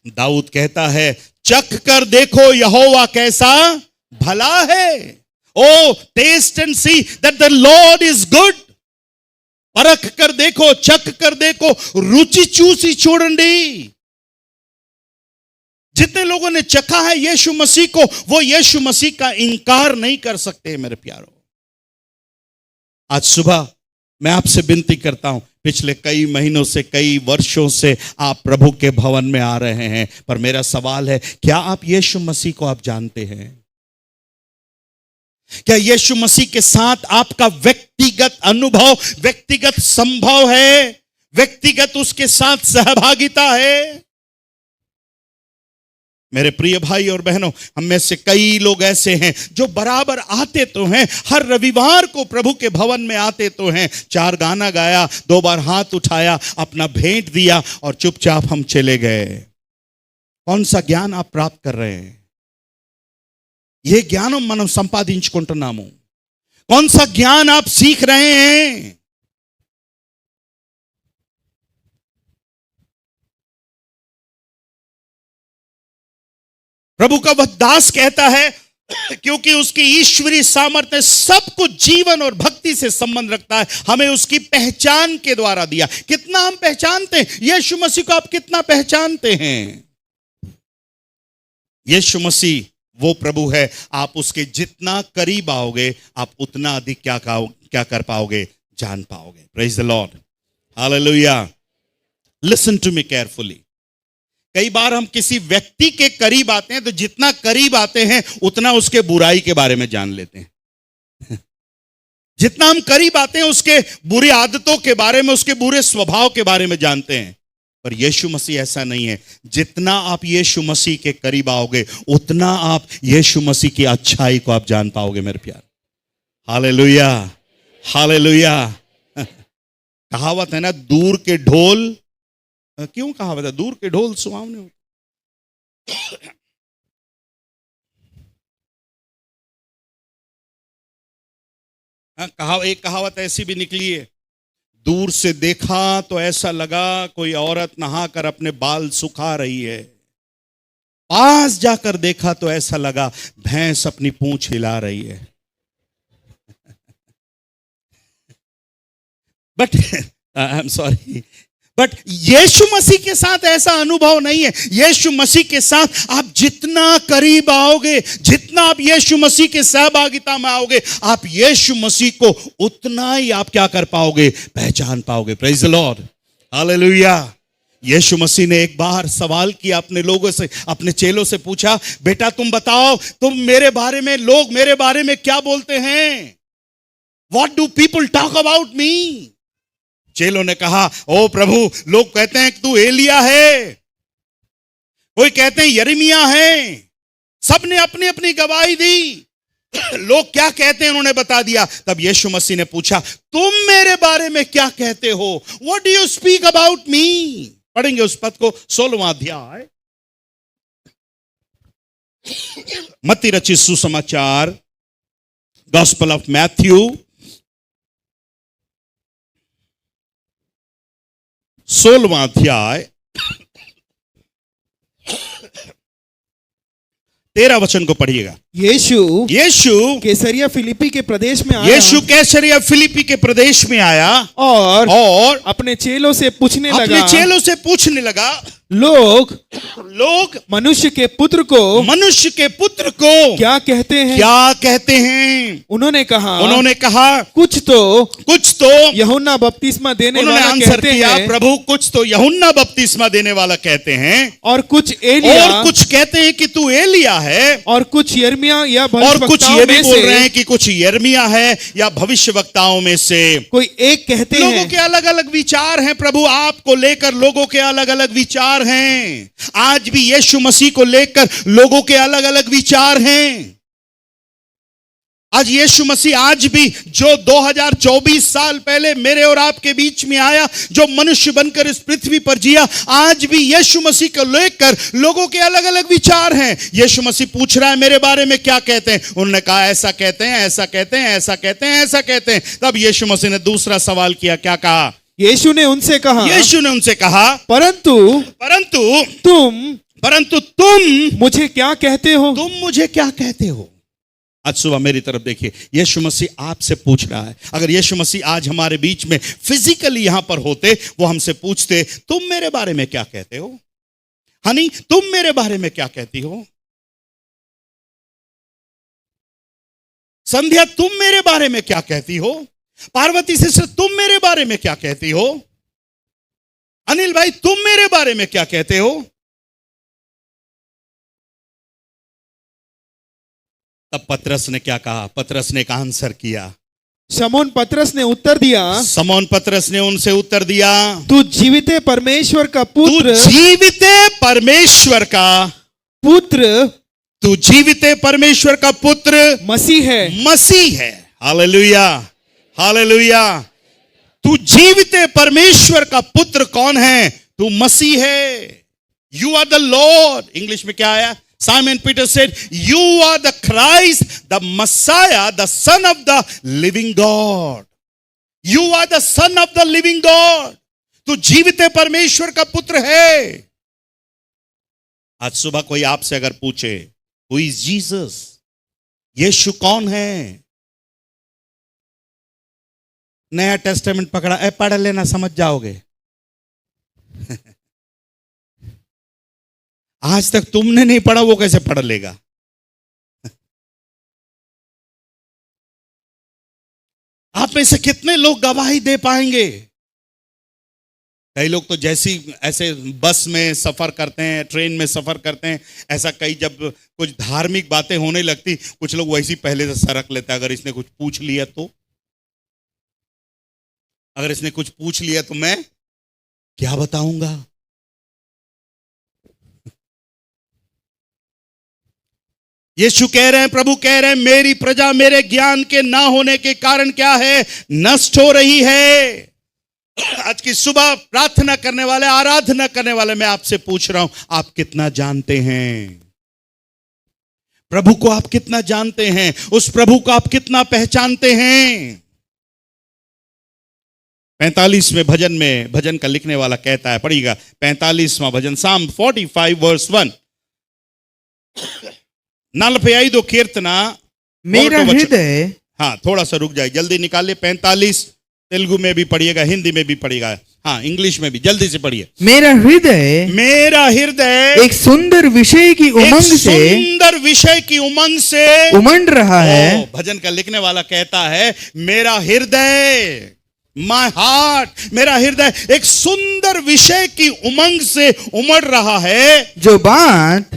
दाऊद कहता है, चख कर देखो यहोवा कैसा भला है। O taste and see that the Lord is good. परख कर देखो, चख कर देखो, रुचि चूसी చూడండి। जितने लोगों ने चखा है यीशु मसीह को, वो यीशु मसीह का इनकार नहीं कर सकते। मेरे प्यारो, आज सुबह मैं आपसे विनती करता हूं, पिछले कई महीनों से, कई वर्षों से आप प्रभु के भवन में आ रहे हैं, पर मेरा सवाल है, क्या आप यीशु मसीह को आप जानते हैं? क्या यीशु मसीह के साथ आपका व्यक्तिगत अनुभव, व्यक्तिगत संभव है, व्यक्तिगत उसके साथ सहभागिता है? मेरे प्रिय भाई और बहनों, हम में से कई लोग ऐसे हैं जो बराबर आते तो हैं, हर रविवार को प्रभु के भवन में आते तो हैं, 4 गाना गाया, 2 बार हाथ उठाया, अपना भेंट दिया और चुपचाप हम चले गए। कौन सा ज्ञान आप प्राप्त कर रहे हैं? ये ज्ञान మనం సంపాదించుకుంటున్నాము। कौन सा ज्ञान आप सीख रहे हैं? प्रभु का वह दास कहता है, क्योंकि उसकी ईश्वरीय सामर्थ्य सब कुछ जीवन और भक्ति से संबंध रखता है, हमें उसकी पहचान के द्वारा दिया। कितना हम पहचानते हैं यीशु मसीह को? आप कितना पहचानते हैं? यीशु मसीह वो प्रभु है, आप उसके जितना करीब आओगे, आप उतना अधिक क्या कर पाओगे? जान पाओगे। Praise the Lord, hallelujah. Listen to me carefully. कई बार हम किसी व्यक्ति के करीब आते हैं, तो जितना करीब आते हैं उतना उसके बुराई के बारे में जान लेते हैं। जितना हम करीब आते हैं उसके बुरी आदतों के बारे में, उसके बुरे स्वभाव के बारे में जानते हैं। पर यीशु मसीह ऐसा नहीं है। जितना आप यीशु मसीह के करीब आओगे, उतना आप यीशु मसीह की अच्छाई को आप जान पाओगे। मेरे प्यार, हालेलुया, हालेलुया। कहावत है ना, दूर के ढोल, क्यों कहावत है? दूर के ढोल सुहावने होते। एक कहावत ऐसी भी निकली है, दूर से देखा तो ऐसा लगा कोई औरत नहाकर अपने बाल सुखा रही है, पास जाकर देखा तो ऐसा लगा भैंस अपनी पूंछ हिला रही है। But I am sorry, but यीशु मसीह के साथ ऐसा अनुभव नहीं है। यीशु मसीह के साथ आप जितना करीब आओगे, जितना आप यीशु मसीह के सहभागिता में आओगे, आप यीशु मसीह को उतना ही आप क्या कर पाओगे? पहचान पाओगे। Praise the Lord, hallelujah. यीशु मसीह ने एक बार सवाल किया अपने लोगों से, अपने चेलों से पूछा, बेटा तुम बताओ, तुम मेरे बारे में, लोग मेरे बारे में क्या बोलते हैं? What do people talk about me? चेलों ने कहा, ओ प्रभु, लोग कहते हैं कि तू एलिया है, कोई कहते हैं यिर्मयाह है। सबने अपनी अपनी गवाही दी। लोग क्या कहते हैं उन्होंने बता दिया। तब यीशु मसीह ने पूछा, तुम मेरे बारे में क्या कहते हो? What do you speak about me? पढ़ेंगे उस पद को, 16वां अध्याय मत्ती रचित सुसमाचार, गॉस्पेल ऑफ मैथ्यू, 16वां अध्याय, 13 वचन को पढ़िएगा। यीशु कैसरिया फिलिप्पी के प्रदेश में आया। यीशु कैसरिया फिलिप्पी के प्रदेश में आया और अपने चेलों से पूछने लगा, लोग मनुष्य के पुत्र को क्या कहते हैं? उन्होंने कहा कुछ तो यूहन्ना बपतिस्मा देने वाला कहते हैं। प्रभु, कुछ तो यूहन्ना बपतिस्मा देने वाला कहते हैं, और कुछ एलिया, और कुछ कहते हैं कि तू एलिया है, और कुछ यिर्मयाह या और कुछ ये भी बोल रहे हैं कि कुछ यिर्मयाह है या भविष्यवक्ताओं में से कोई एक कहते हैं। लोगों के अलग अलग विचार हैं प्रभु, आपको लेकर लोगों के अलग अलग विचार हैं। आज भी यीशु मसीह को लेकर लोगों के अलग अलग विचार हैं। आज यीशु मसीह आज भी जो 2024 साल पहले मेरे और आपके बीच में आया, जो मनुष्य बनकर इस पृथ्वी पर जिया, आज भी यीशु मसीह को लेकर लोगों के अलग अलग विचार हैं। यीशु मसीह पूछ रहा है मेरे बारे में क्या कहते हैं? उन्होंने कहा ऐसा कहते हैं, ऐसा कहते हैं, ऐसा कहते हैं, ऐसा कहते हैं। तब यीशु मसीह ने दूसरा सवाल किया, क्या कहा? यीशु ने उनसे कहा परंतु तुम मुझे क्या कहते हो? तुम मुझे क्या कहते हो? आज सुबह मेरी तरफ देखिए, यीशु मसीह आपसे पूछ रहा है। अगर यीशु मसीह आज हमारे बीच में फिजिकली यहां पर होते, वो हमसे पूछते, तुम मेरे बारे में क्या कहते हो? हनी, तुम मेरे बारे में क्या कहती हो? संध्या, तुम मेरे बारे में क्या कहती हो? पार्वती सिस्टर, तुम मेरे बारे में क्या कहती हो? अनिल भाई, तुम मेरे बारे में क्या कहते हो? तब पतरस ने क्या कहा? पतरस ने एक आंसर किया। शमौन पतरस ने उत्तर दिया, समौन पतरस ने उनसे उत्तर दिया, तू जीवित परमेश्वर का पुत्र, तू जीवित परमेश्वर का पुत्र मसीह है। Hallelujah, hallelujah. तू जीवित परमेश्वर का पुत्र कौन है? तू मसीह है। You are the Lord. English में क्या आया? Simon Peter said, you are the Christ, the Messiah, the Son of the living God. You are the Son of the living God. तू जीवित परमेश्वर का पुत्र है। आज सुबह कोई आपसे अगर पूछे, Who is Jesus? यीशु कौन है? नया टेस्टामेंट पकड़ा, पढ़ लेना, समझ जाओगे। आज तक तुमने नहीं पढ़ा, वो कैसे पढ़ लेगा? आप में से कितने लोग गवाही दे पाएंगे? कई लोग तो जैसी ऐसे बस में सफर करते हैं, ट्रेन में सफर करते हैं, ऐसा कई जब कुछ धार्मिक बातें होने लगती, कुछ लोग वैसी पहले से सरक लेते हैं। अगर इसने कुछ पूछ लिया तो मैं क्या बताऊंगा? यीशु कह रहे हैं, प्रभु कह रहे हैं, मेरी प्रजा मेरे ज्ञान के ना होने के कारण क्या है? नष्ट हो रही है। आज की सुबह प्रार्थना करने वाले, आराधना करने वाले, मैं आपसे पूछ रहा हूं, आप कितना जानते हैं? प्रभु को आप कितना जानते हैं? उस प्रभु को आप कितना पहचानते हैं? 45वें भजन में भजन का लिखने वाला कहता है, पढ़िएगा 45वां भजन, साम 45 वर्स 1। 45 कीर्तना, मेरा हृदय, हाँ थोड़ा सा रुक जाए, जल्दी निकालिए। 45 तेलुगु में भी पढ़िएगा, हिंदी में भी पढ़िएगा, हाँ इंग्लिश में भी, जल्दी से पढ़िए। मेरा हृदय एक सुंदर विषय की उमंग से उमंड रहा है। भजन का लिखने वाला कहता है, मेरा हृदय, माय हार्ट, मेरा हृदय एक सुंदर विषय की उमंग से उमड़ रहा है। जो बात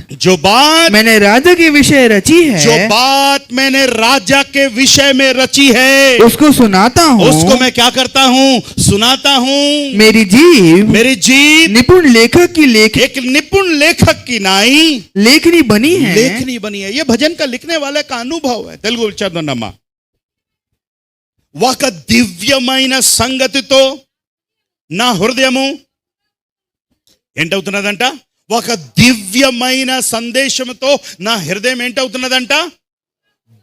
मैंने राजा के विषय रची में रची है, उसको सुनाता हूँ, उसको मैं क्या करता हूँ? सुनाता हूँ। मेरी जीभ निपुण लेखक की नाई लेखनी बनी है। ये भजन का लिखने वाले का अनुभव है। तेलुगु चंदनमा ఒక దివ్యమైన సంగతితో నా హృదయము ఏంటవుతున్నదంట? ఒక దివ్యమైన సందేశంతో నా హృదయం ఏంటవుతున్నదంట?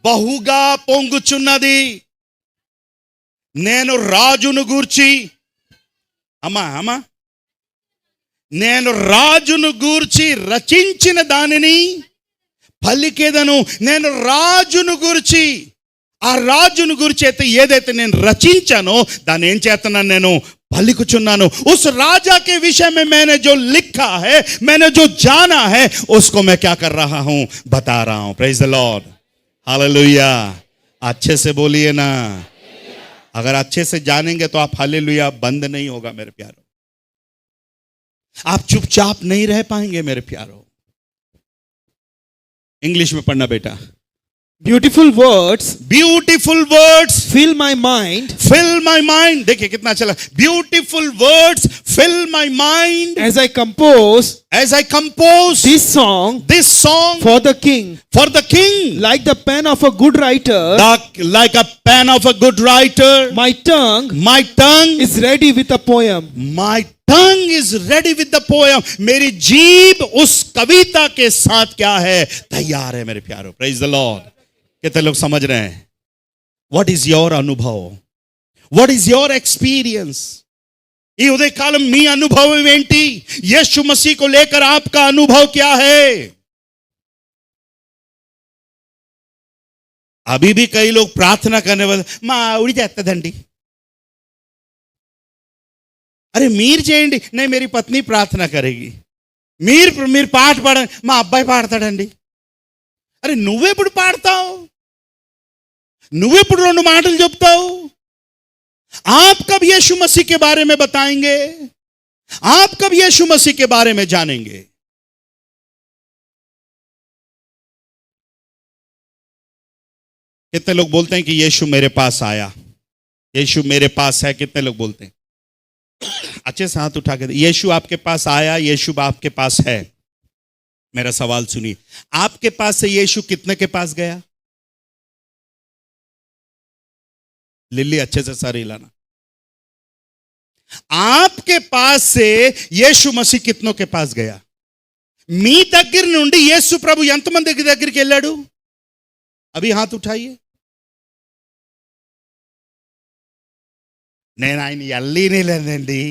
బహుగా పొంగుచున్నది. నేను రాజును గూర్చి అమ్మా నేను రాజును గూర్చి రచించిన దానిని పలికేదను. నేను రాజును గూర్చి, ఆ రాజును గురించి అయితే ఏదైతే నేను రచించానో దాన్ని ఏం చేస్తున్నాను? నేను पलिकुचुन्नानु। उस राजा के विषय में मैंने जो लिखा है, मैंने जो जाना है, उसको मैं क्या कर रहा हूं? बता रहा हूं। Praise the Lord, hallelujah. अच्छे से बोलिए ना। अगर अच्छे से जानेंगे तो आप हालेलुया बंद नहीं होगा मेरे प्यारों। आप चुपचाप नहीं रह पाएंगे मेरे प्यारों। इंग्लिश में पढ़ना बेटा। Beautiful words fill my mind। देखिए कितना चला। Beautiful words fill my mind as I compose this song for the king, like the pen of a good writer, like a pen of a good writer। my tongue is ready with a poem। my tongue is ready with the poem। मेरी जीभ उस कविता के साथ क्या है? तैयार है मेरे प्यारों। Praise the Lord. कितने लोग समझ रहे हैं? व्हाट इज योर अनुभव? What is your experience? ఈ ఉదయకాలం మీ అనుభవం ఏంటి? యేసు మసీహ్ को लेकर आपका अनुभव क्या है? अभी भी कई लोग प्रार्थना करने वाले మా ఆవిడ చేస్తదండి। अरे మీరు చేయండి। नहीं मेरी पत्नी प्रार्थना करेगी। మీరు పాట పాడండి। మా అబ్బాయి పాడతాడండి। अरे నువ్వెప్పుడు పాడతావు? నువ్వెప్పుడు రెండు మాటలు చెప్తావు? आप कब यीशु मसीह के बारे में बताएंगे? आप कब यीशु मसीह के बारे में जानेंगे? कितने लोग बोलते हैं कि यीशु मेरे पास आया, यीशु मेरे पास है? कितने लोग बोलते हैं? अच्छे से हाथ उठा के। यीशु आपके पास आया, यीशु आपके पास है। मेरा सवाल सुनिए, आपके पास से यीशु कितने के पास गया? लिल्ली अच्छे से सारी लाना। आपके पास से యేసు మసీహ్ कितनों के पास गया? మీ దగ్గర నుండి యేసు ప్రభు ఎంతమంది దగ్గరికి వెళ్ళాడు? अभी हाथ उठाइए। నేను ఆయన ఎల్లీనే లేదండి,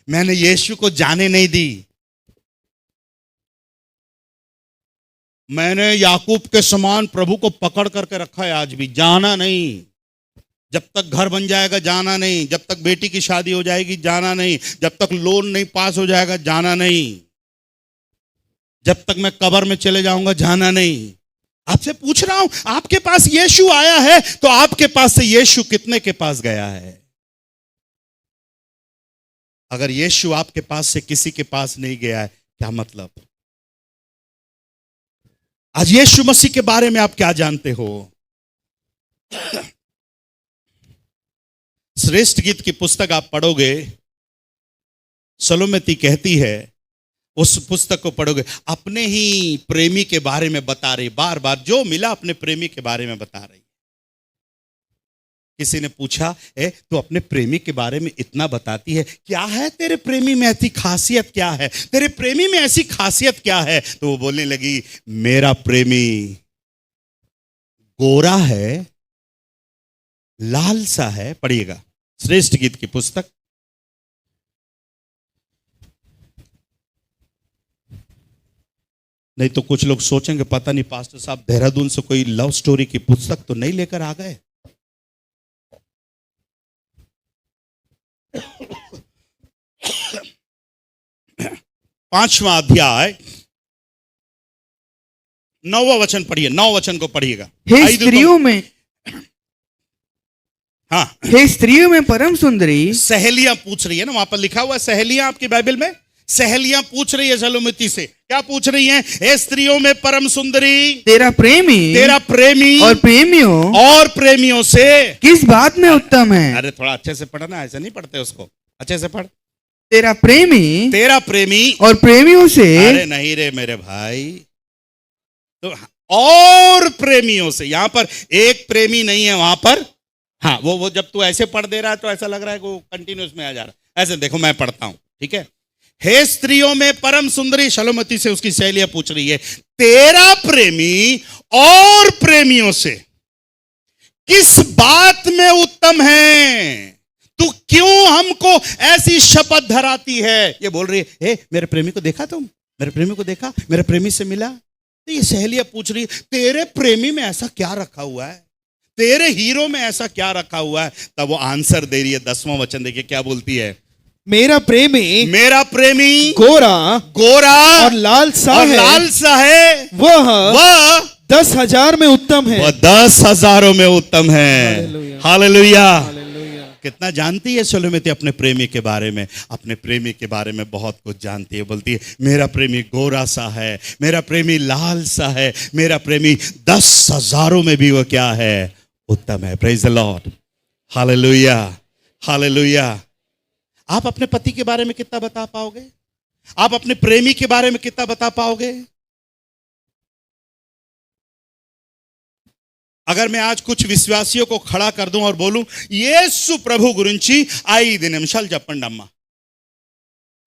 मैंने यीशु को जाने नहीं दी। मैंने याकूब के समान प्रभु को पकड़ करके रखा है, आज भी जाना नहीं। जब तक घर बन जाएगा जाना नहीं, जब तक बेटी की शादी हो जाएगी जाना नहीं, जब तक लोन नहीं पास हो जाएगा जाना नहीं, जब तक मैं कब्र में चले जाऊंगा जाना नहीं। आपसे पूछ रहा हूं, आपके पास यीशु आया है तो आपके पास से यीशु कितने के पास गया है? अगर यीशु आपके पास से किसी के पास नहीं गया है, क्या मतलब? आज यीशु मसीह के बारे में आप क्या जानते हो? श्रेष्ठ गीत की पुस्तक आप पढ़ोगे, सलोमती कहती है, उस पुस्तक को पढ़ोगे, अपने ही प्रेमी के बारे में बता रही, बार बार जो मिला अपने प्रेमी के बारे में बता रही। किसी ने पूछा, तो अपने प्रेमी के बारे में इतना बताती है, क्या है तेरे प्रेमी में ऐसी खासियत क्या है? तेरे प्रेमी में ऐसी खासियत क्या है? तो वो बोलने लगी, मेरा प्रेमी गोरा है, लाल सा है। पढ़िएगा श्रेष्ठ गीत की पुस्तक, नहीं तो कुछ लोग सोचेंगे पता नहीं पास्टर साहब देहरादून से कोई लव स्टोरी की पुस्तक तो नहीं लेकर आ गए। पांचवा अध्याय 9वां वचन पढ़िए, 9 वचन को पढ़िएगा। हे स्त्रियों में, हाँ, हे स्त्रियों में परम सुंदरी। सहेलियां पूछ रही है ना, वहां पर लिखा हुआ है सहेलियां, आपकी बाइबल में सहेलियां पूछ रही है सलोमती से। क्या पूछ रही हैं? हे स्त्रियों में परम सुंदरी, तेरा प्रेमी और प्रेमियों से किस बात में उत्तम है? अरे थोड़ा अच्छे से पढ़ना, ऐसे नहीं पढ़ते उसको, अच्छे से पढ़। तेरा प्रेमी और प्रेमियों से। अरे नहीं रे मेरे भाई, तो और प्रेमियों से, यहां पर एक प्रेमी नहीं है वहां पर। हाँ, वो जब तू ऐसे पढ़ दे रहा है तो ऐसा लग रहा है कि वो कंटिन्यूस में आ जा रहा है। ऐसे देखो मैं पढ़ता हूं, ठीक है। हे स्त्रियों में परम सुंदरी, शलोमती से उसकी सहेलियां पूछ रही है, तेरा प्रेमी और प्रेमियों से किस बात में उत्तम है? तू क्यों हमको ऐसी शपथ धराती है? ये बोल रही है, हे मेरे प्रेमी को देखा तुम? मेरे प्रेमी को देखा? मेरे प्रेमी से मिला? तो ये सहेलियां पूछ रही है, तेरे प्रेमी में ऐसा क्या रखा हुआ है? तेरे हीरो में ऐसा क्या रखा हुआ है? तब वो आंसर दे रही है। 10वां वचन देखिए क्या बोलती है। मेरा प्रेमी गोरा और लाल सा है, वह 10,000 में उत्तम है। वह 10,000 में उत्तम है। हालेलुया। कितना जानती है शलोमीति अपने प्रेमी के बारे में? अपने प्रेमी के बारे में बहुत कुछ जानती है। बोलती है, मेरा प्रेमी गोरा सा है, मेरा प्रेमी लाल सा है, मेरा प्रेमी 10,000 में भी वो क्या है? उत्तम है। Praise the Lord. Hallelujah, hallelujah. आप अपने पति के बारे में कितना बता पाओगे? आप अपने प्रेमी के बारे में कितना बता पाओगे? अगर मैं आज कुछ विश्वासियों को खड़ा कर दूं और बोलूं, येसु प्रभु गुరించి 5 నిమిషాలు చెప్పండి అమ్మా,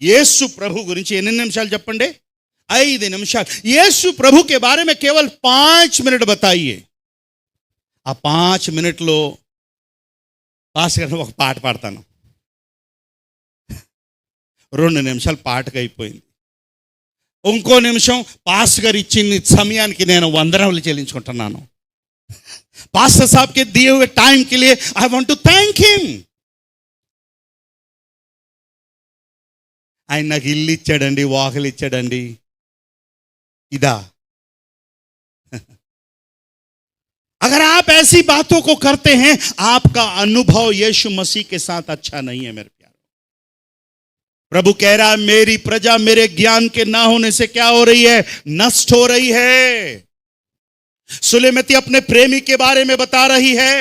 येसु प्रभु गुరించి ఎన్ని నిమిషాలు చెప్పండి? 5 నిమిషాలు। येसु प्रभु के बारे में केवल 5 मिनट बताइए। ఆ 5 మినిట్లో పాస్ గారు ఒక పాట పాడతాను। 2 నిమిషాలు పాటకు అయిపోయింది। ఇంకో నిమిషం పాస్ గారు ఇచ్చిన సమయానికి నేను వందనాలు చెల్లించుకుంటున్నాను। पास्टर साहब के दिए हुए टाइम के लिए I want to thank him. ఆయన నాకు ఇల్లు ఇచ్చాడండి, వాకిలు ఇచ్చాడండి, ఇదా? अगर आप ऐसी बातों को करते हैं, आपका अनुभव यीशु मसीह के साथ अच्छा नहीं है मेरे प्यारे। प्रभु कह रहा है, मेरी प्रजा मेरे ज्ञान के ना होने से क्या हो रही है? नष्ट हो रही है। सुलेमती अपने प्रेमी के बारे में बता रही है।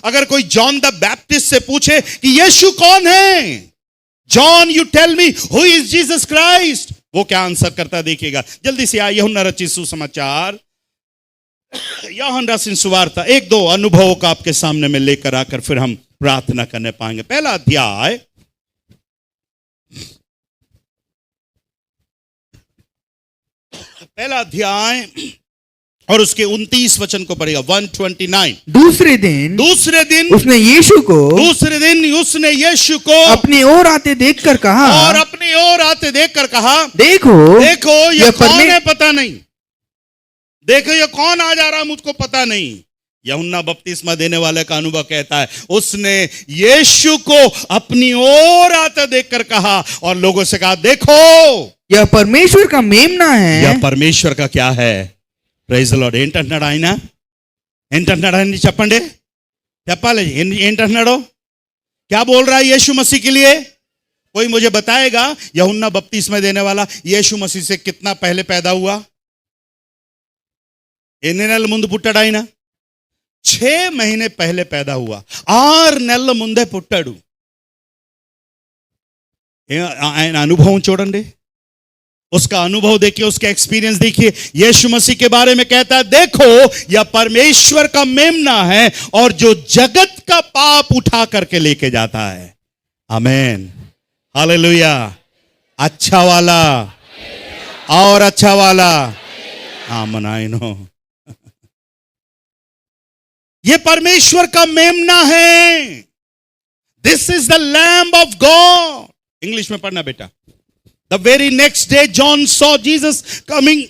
अगर कोई जॉन द बैप्टिस्ट से पूछे कि यीशु कौन है, John you tell me who is Jesus Christ, वो क्या आंसर करता देखिएगा। जल्दी से आइए यूहन्ना रचित सुसमाचार, यूहन्ना रचित सुवार्ता, 1-2 अनुभवों का आपके सामने में लेकर आकर फिर हम प्रार्थना करने पाएंगे। पहला अध्याय और उसके 29 वचन को पढ़ेगा। 129। दूसरे दिन उसने यीशु को अपनी ओर आते देखकर कहा, देखो ये कौन है पता नहीं, देखो ये कौन आ जा रहा मुझको पता नहीं। यूहन्ना बपतिस्मा देने वाले का अनुभव कहता है, उसने यीशु को अपनी ओर आते देखकर कहा और लोगों से कहा, देखो यह परमेश्वर का मेमना है। यह परमेश्वर का क्या है? Praise the lord. ఏంటంటున్నాడు ఆయన? ఏంటంటున్నాడు చెప్పండి, చెప్పాలి। ఏంటంటున్నాడు? क्या बोल रहा है यीशु मसीह के लिए? कोई मुझे बताएगा यूहन्ना बपतिस्मा देने वाला यीशु मसीह से कितना पहले पैदा हुआ? ఎన్ని నెలల ముందు పుట్టాడు ఆయన? 6 महीने पहले पैदा हुआ। 6 నెలల ముందే పుట్టాడు। ఆయన అనుభవం చూడండి, उसका अनुभव देखिए, उसका एक्सपीरियंस देखिए। यीशु मसीह के बारे में कहता है, देखो यह परमेश्वर का मेमना है और जो जगत का पाप उठा करके लेके जाता है। आमीन, हालेलुया। अच्छा वाला और अच्छा वाला, आमीन। आई नो, ये परमेश्वर का मेमना है। This is the lamb of God. English में पढ़ना बेटा। The very next day John saw Jesus coming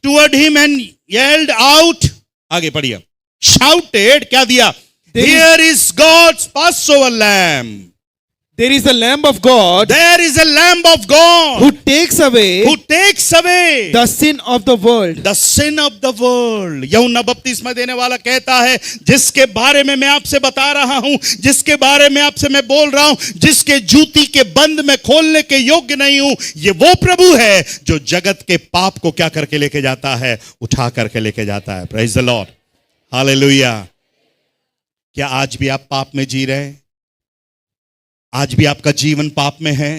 toward him and yelled out, आगे पढ़िए, shouted, क्या दिया? Here is God's Passover lamb. There is a lamb of God. There is a lamb of God who takes away the sin of the world. The sin of the world. यूहन्ना बपतिस्मा देने वाला कहता है, जिसके बारे में मैं आपसे बता रहा हूं, जिसके बारे में आपसे मैं बोल रहा हूं, जिसके जूती के बंद में खोलने के योग्य नहीं हूं, ये वो प्रभु है जो जगत के पाप को क्या करके लेके जाता है? उठा करके लेके जाता है। Praise the Lord, hallelujah. क्या आज भी आप पाप में जी रहे हैं? आज भी आपका जीवन पाप में है?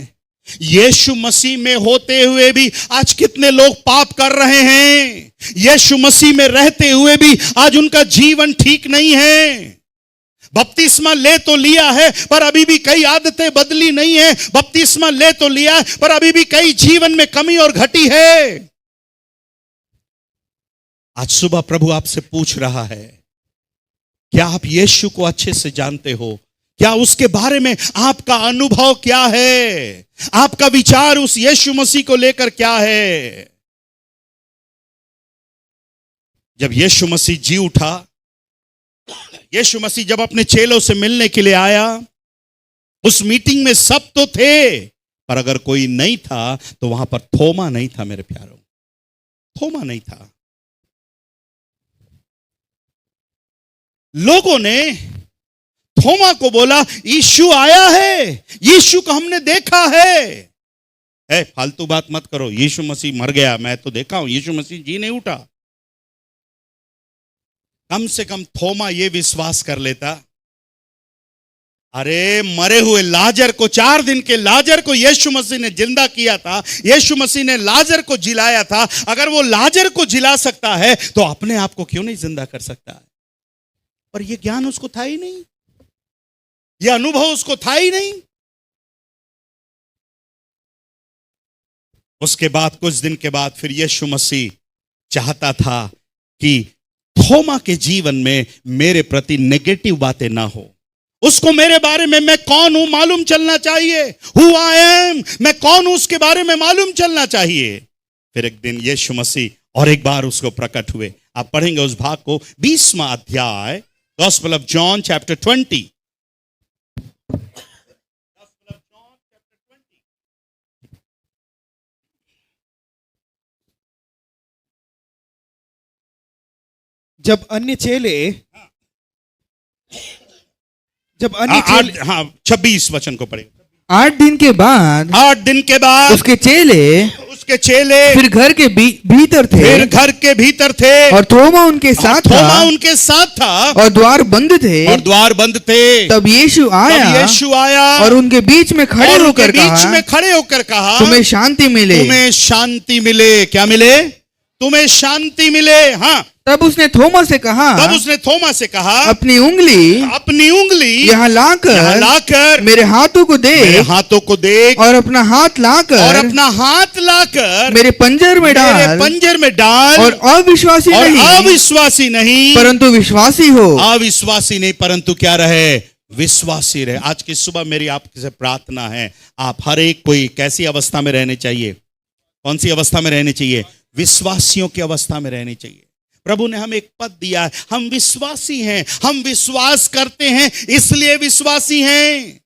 यीशु मसीह में होते हुए भी आज कितने लोग पाप कर रहे हैं। यीशु मसीह में रहते हुए भी आज उनका जीवन ठीक नहीं है। बपतिस्मा ले तो लिया है पर अभी भी कई आदतें बदली नहीं है। बपतिस्मा ले तो लिया है पर अभी भी कई जीवन में कमी और घटी है। आज सुबह प्रभु आपसे पूछ रहा है, क्या आप यीशु को अच्छे से जानते हो? क्या उसके बारे में आपका अनुभव क्या है? आपका विचार उस यीशु मसीह को लेकर क्या है? जब यीशु मसीह जी उठा, यीशु मसीह जब अपने चेलों से मिलने के लिए आया, उस मीटिंग में सब तो थे, पर अगर कोई नहीं था तो वहां पर थोमा नहीं था। मेरे प्यारों, थोमा नहीं था। लोगों ने थोमा को बोला, यीशु आया है, यीशु को हमने देखा है। फालतू बात मत करो, यीशु मसीह मर गया, मैं तो देखा हूं, यीशु मसीह जी नहीं उठा। कम से कम थोमा ये विश्वास कर लेता, अरे मरे हुए लाजर को, 4 दिन के लाजर को यीशु मसीह ने जिंदा किया था, यीशु मसीह ने लाजर को जिलाया था। अगर वो लाजर को जिला सकता है तो अपने आप को क्यों नहीं जिंदा कर सकता है? पर यह ज्ञान उसको था ही नहीं, यह अनुभव उसको था ही नहीं। उसके बाद कुछ दिन के बाद फिर यीशु मसीह चाहता था कि थोमा के जीवन में मेरे प्रति नेगेटिव बातें ना हो। उसको मेरे बारे में, मैं कौन हूं मालूम चलना चाहिए। हु आई एम, मैं कौन हूं उसके बारे में मालूम चलना चाहिए। फिर एक दिन यीशु मसीह और एक बार उसको प्रकट हुए। आप पढ़ेंगे उस भाग को, 20वां अध्याय, गॉस्पेल ऑफ जॉन चैप्टर 20। जब अन्य चेले 26 वचन को पढ़े। 8 दिन के बाद उसके चेले फिर घर के भीतर थे, और थोमा उनके साथ था, और द्वार बंद थे। तब यीशु आया और उनके बीच में खड़े होकर कहा, तुम्हें शांति मिले। क्या मिले? तुम्हें शांति मिले। हाँ। तब उसने थोमा से कहा, अपनी उंगली यहाँ लाकर मेरे हाथों को देख, और अपना हाथ लाकर मेरे पंजर में डाल, और अविश्वासी नहीं परंतु विश्वासी हो। अविश्वासी नहीं परंतु क्या रहे? विश्वासी रहे। आज की सुबह मेरी आपसे प्रार्थना है, आप हर एक कोई कैसी अवस्था में रहने चाहिए? कौन सी अवस्था में रहने चाहिए? विश्वासियों की अवस्था में रहनी चाहिए। प्रभु ने हमें एक पद दिया है, हम विश्वासी हैं, हम विश्वास करते हैं इसलिए विश्वासी हैं।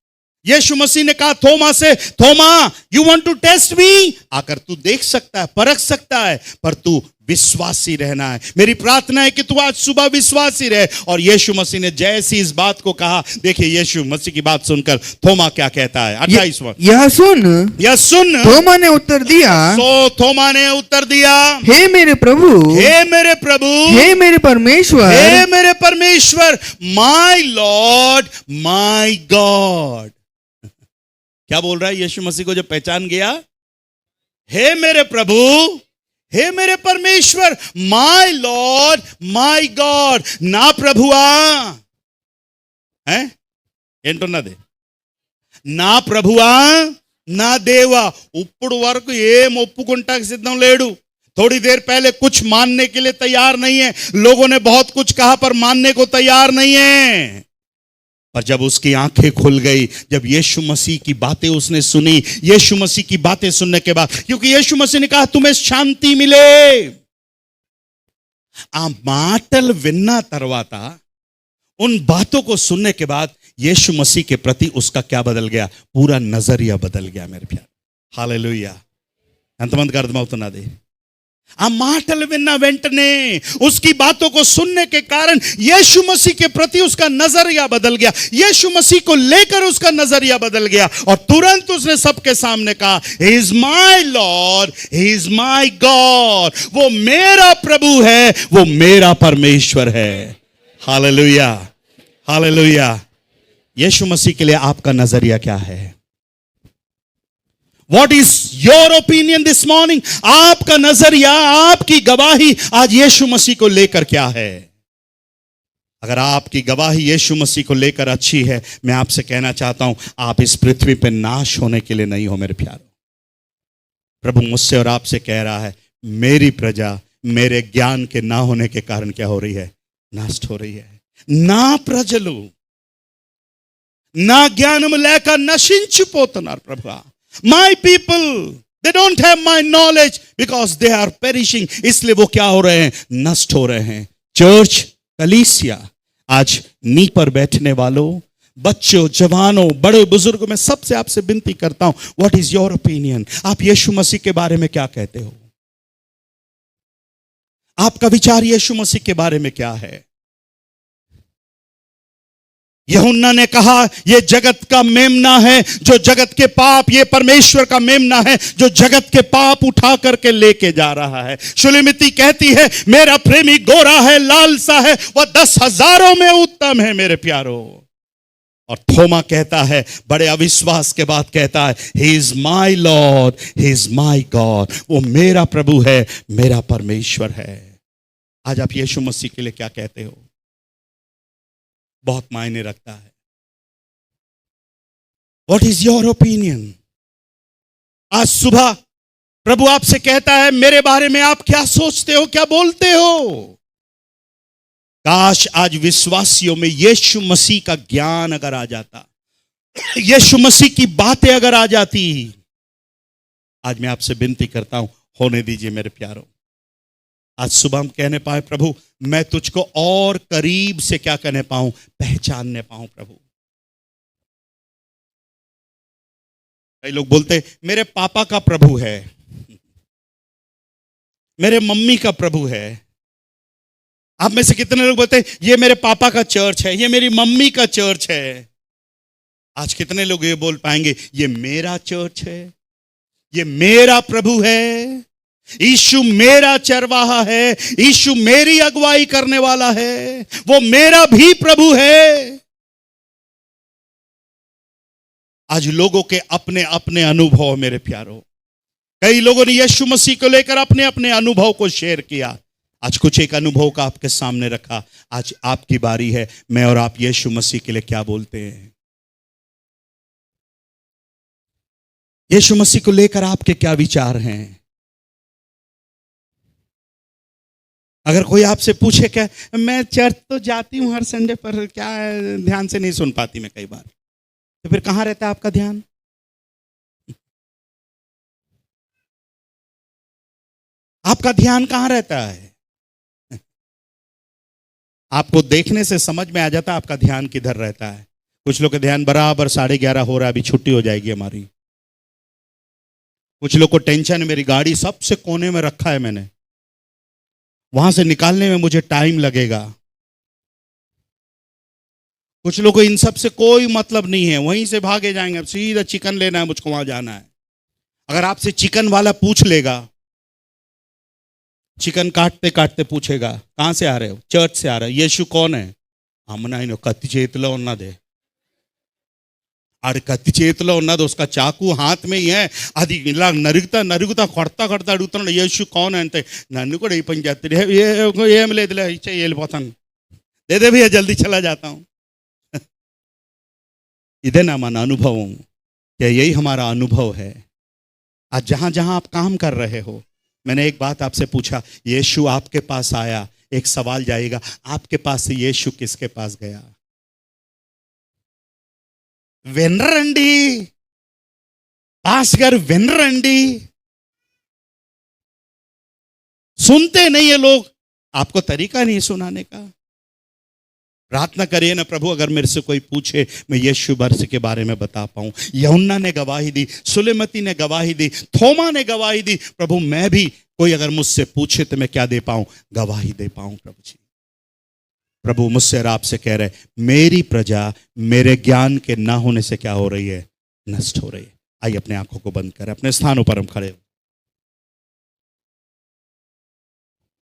यीशु मसीह ने कहा थोमा से, थोमा यू वांट टू टेस्ट मी? आकर तू देख सकता है, परख सकता है, पर तू विश्वासी रहना है। मेरी प्रार्थना है कि तू आज सुबह विश्वासी रहे। और यीशु मसीह ने जैसी इस बात को कहा, देखिए यीशु मसीह की बात सुनकर थोमा क्या कहता है। 28वां, यह सुन थोमा ने उत्तर दिया, हे मेरे प्रभु, हे मेरे परमेश्वर, माय लॉर्ड, माय गॉड। क्या बोल रहा है यीशु मसीह को जब पहचान गया? हे मेरे प्रभु, हे मेरे परमेश्वर, माय लॉर्ड, माय गॉड। ना प्रभुआ है ఏంటో నాదే, నా ప్రభువా నా దేవా। ఇప్పుడు వరకు ఏం ఒప్పుకుంటాకి సిద్ధం లేడు। थोड़ी देर पहले कुछ मानने के लिए तैयार नहीं है। लोगों ने बहुत कुछ कहा पर मानने को तैयार नहीं है। पर जब उसकी आंखें खुल गई, जब यीशु मसीह की बातें उसने सुनी, यीशु मसीह की बातें सुनने के बाद, क्योंकि यीशु मसीह ने कहा तुम्हें शांति मिले। आ माटल विन्ना तरवाता, उन बातों को सुनने के बाद यीशु मसीह के प्रति उसका क्या बदल गया? पूरा नजरिया बदल गया मेरे प्यार। हालेलुया। ఎంతమందికి అర్థమవుతున్నది? ఆ మాటలు విన్న వెంటనే, उसकी बातों को सुनने के कारण यीशु मसीह के प्रति उसका नजरिया बदल गया। यीशु मसीह को लेकर उसका नजरिया बदल गया और तुरंत उसने सबके सामने कहा, he is my Lord, he is my God. वो मेरा प्रभु है, वो मेरा परमेश्वर है। Hallelujah, hallelujah. यीशु मसीह के लिए आपका नजरिया क्या है? What is your opinion this morning? आपका नजरिया, आपकी गवाही आज यीशु मसीह को लेकर क्या है? अगर आपकी गवाही यीशु मसीह को लेकर अच्छी है, मैं आपसे कहना चाहता हूं, आप इस पृथ्वी पर नाश होने के लिए नहीं हो मेरे प्यारों। प्रभु मुझसे और आपसे कह रहा है, मेरी प्रजा मेरे ज्ञान के ना होने के कारण क्या हो रही है? नष्ट हो रही है। నా ప్రజలు నా జ్ఞానము లేక నశించిపోతున్నారు ప్రభువా. My people they don't have my knowledge because they are perishing. इसलिए वो क्या हो रहे हैं? नष्ट हो रहे हैं। चर्च, कलीसिया, आज नी पर बैठने वालों, बच्चों, जवानों, बड़े बुजुर्गों, मैं सबसे आपसे विनती करता हूं, व्हाट इज योर ओपिनियन? आप यीशु मसीह के बारे में क्या कहते हो? आपका विचार यीशु मसीह के बारे में क्या है? यूहन्ना ने कहा, यह जगत का मेमना है जो जगत के पाप, ये परमेश्वर का मेमना है जो जगत के पाप उठा करके लेके जा रहा है। शुलेमिती कहती है, मेरा प्रेमी गोरा है, लाल सा है, वह 10,000 में उत्तम है मेरे प्यारों। और थोमा कहता है, बड़े अविश्वास के बाद कहता है, he is my lord, he is my God, वो मेरा प्रभु है, मेरा परमेश्वर है। आज आप यीशु मसीह के लिए क्या कहते हो? बहुत मायने रखता है। What is your opinion? आज सुबह प्रभु आपसे कहता है, मेरे बारे में आप क्या सोचते हो, क्या बोलते हो? काश आज विश्वासियों में यीशु मसीह का ज्ञान अगर आ जाता, यीशु मसीह की बातें अगर आ जाती। आज मैं आपसे विनती करता हूं, होने दीजिए मेरे प्यारों। आज सुबह हम कहने पाए, प्रभु मैं तुझको और करीब से क्या कहने पाऊं? पहचानने पाऊं प्रभु। कई लोग बोलते, मेरे पापा का प्रभु है, मेरे मम्मी का प्रभु है। आप में से कितने लोग बोलते, ये मेरे पापा का चर्च है, ये मेरी मम्मी का चर्च है। आज कितने लोग ये बोल पाएंगे, ये मेरा चर्च है, ये मेरा प्रभु है, यीशु मेरा चरवाहा है, यीशु मेरी अगुवाई करने वाला है, वो मेरा भी प्रभु है। आज लोगों के अपने अपने अनुभव मेरे प्यारों, कई लोगों ने यीशु मसीह को लेकर अपने अपने अनुभव को शेयर किया। आज कुछ एक अनुभव का आपके सामने रखा। आज आपकी बारी है, मैं और आप यीशु मसीह के लिए क्या बोलते हैं? यीशु मसीह को लेकर आपके क्या विचार हैं? अगर कोई आपसे पूछे, क्या मैं चर्च तो जाती हूं हर संडे पर, क्या ध्यान से नहीं सुन पाती मैं कई बार, तो फिर कहां रहता है आपका ध्यान? आपका ध्यान कहां रहता है? आपको देखने से समझ में आ जाता है आपका ध्यान किधर रहता है। कुछ लोग का ध्यान बराबर 11:30 हो रहा है, अभी छुट्टी हो जाएगी हमारी। कुछ लोग को टेंशन है, मेरी गाड़ी सबसे कोने में रखा है मैंने, वहां से निकालने में मुझे टाइम लगेगा। कुछ लोगों को इन सब से कोई मतलब नहीं है, वहीं से भागे जाएंगे, अब सीधा चिकन लेना है, मुझको वहां जाना है। अगर आपसे चिकन वाला पूछ लेगा, चिकन काटते काटते पूछेगा, कहां से आ रहे हो? चर्च से आ रहे हो। यीशु कौन है? అమ్మనా ఆయన కత్తి చేతిలో ఉన్నది, ఆడి కత్తి చేతిలో ఉన్నది, उसका चाकू हाथ में ही है, అది ఇలా నరుగుతా నరుగుతా కొడతా కొడతా అడుగుతున్నాడు, యేసు కౌన్ అంటే నన్ను కూడా ఈ పని చేస్తాడు, ఏం లేదులే ఇచ్చే వెళ్ళిపోతాను, లేదే భయ్యా జల్దీ చలా जाता हूं। ఇదేనా మన అనుభవం? क्या यही हमारा अनुभव है? आज जहां जहां आप काम कर रहे हो, मैंने एक बात आपसे पूछा, यीशु आपके पास आया, एक सवाल जाएगा, आपके पास से यीशु किसके पास गया? विनरंडी पासगर, विनरंडी सुनते नहीं है लोग, आपको तरीका नहीं सुनाने का। प्रार्थना करिए ना, प्रभु अगर मेरे से कोई पूछे मैं यीशु मसीह के बारे में बता पाऊं। यूहन्ना ने गवाही दी, सुलेमती ने गवाही दी, थोमा ने गवाही दी। प्रभु मैं भी, कोई अगर मुझसे पूछे तो मैं क्या दे पाऊं? गवाही दे पाऊं। प्रभु जी, प्रभु मुझसे और आपसे कह रहे, मेरी प्रजा मेरे ज्ञान के ना होने से क्या हो रही है? नष्ट हो रही है। आइए अपने आंखों को बंद करें, अपने स्थानों पर हम खड़े हो।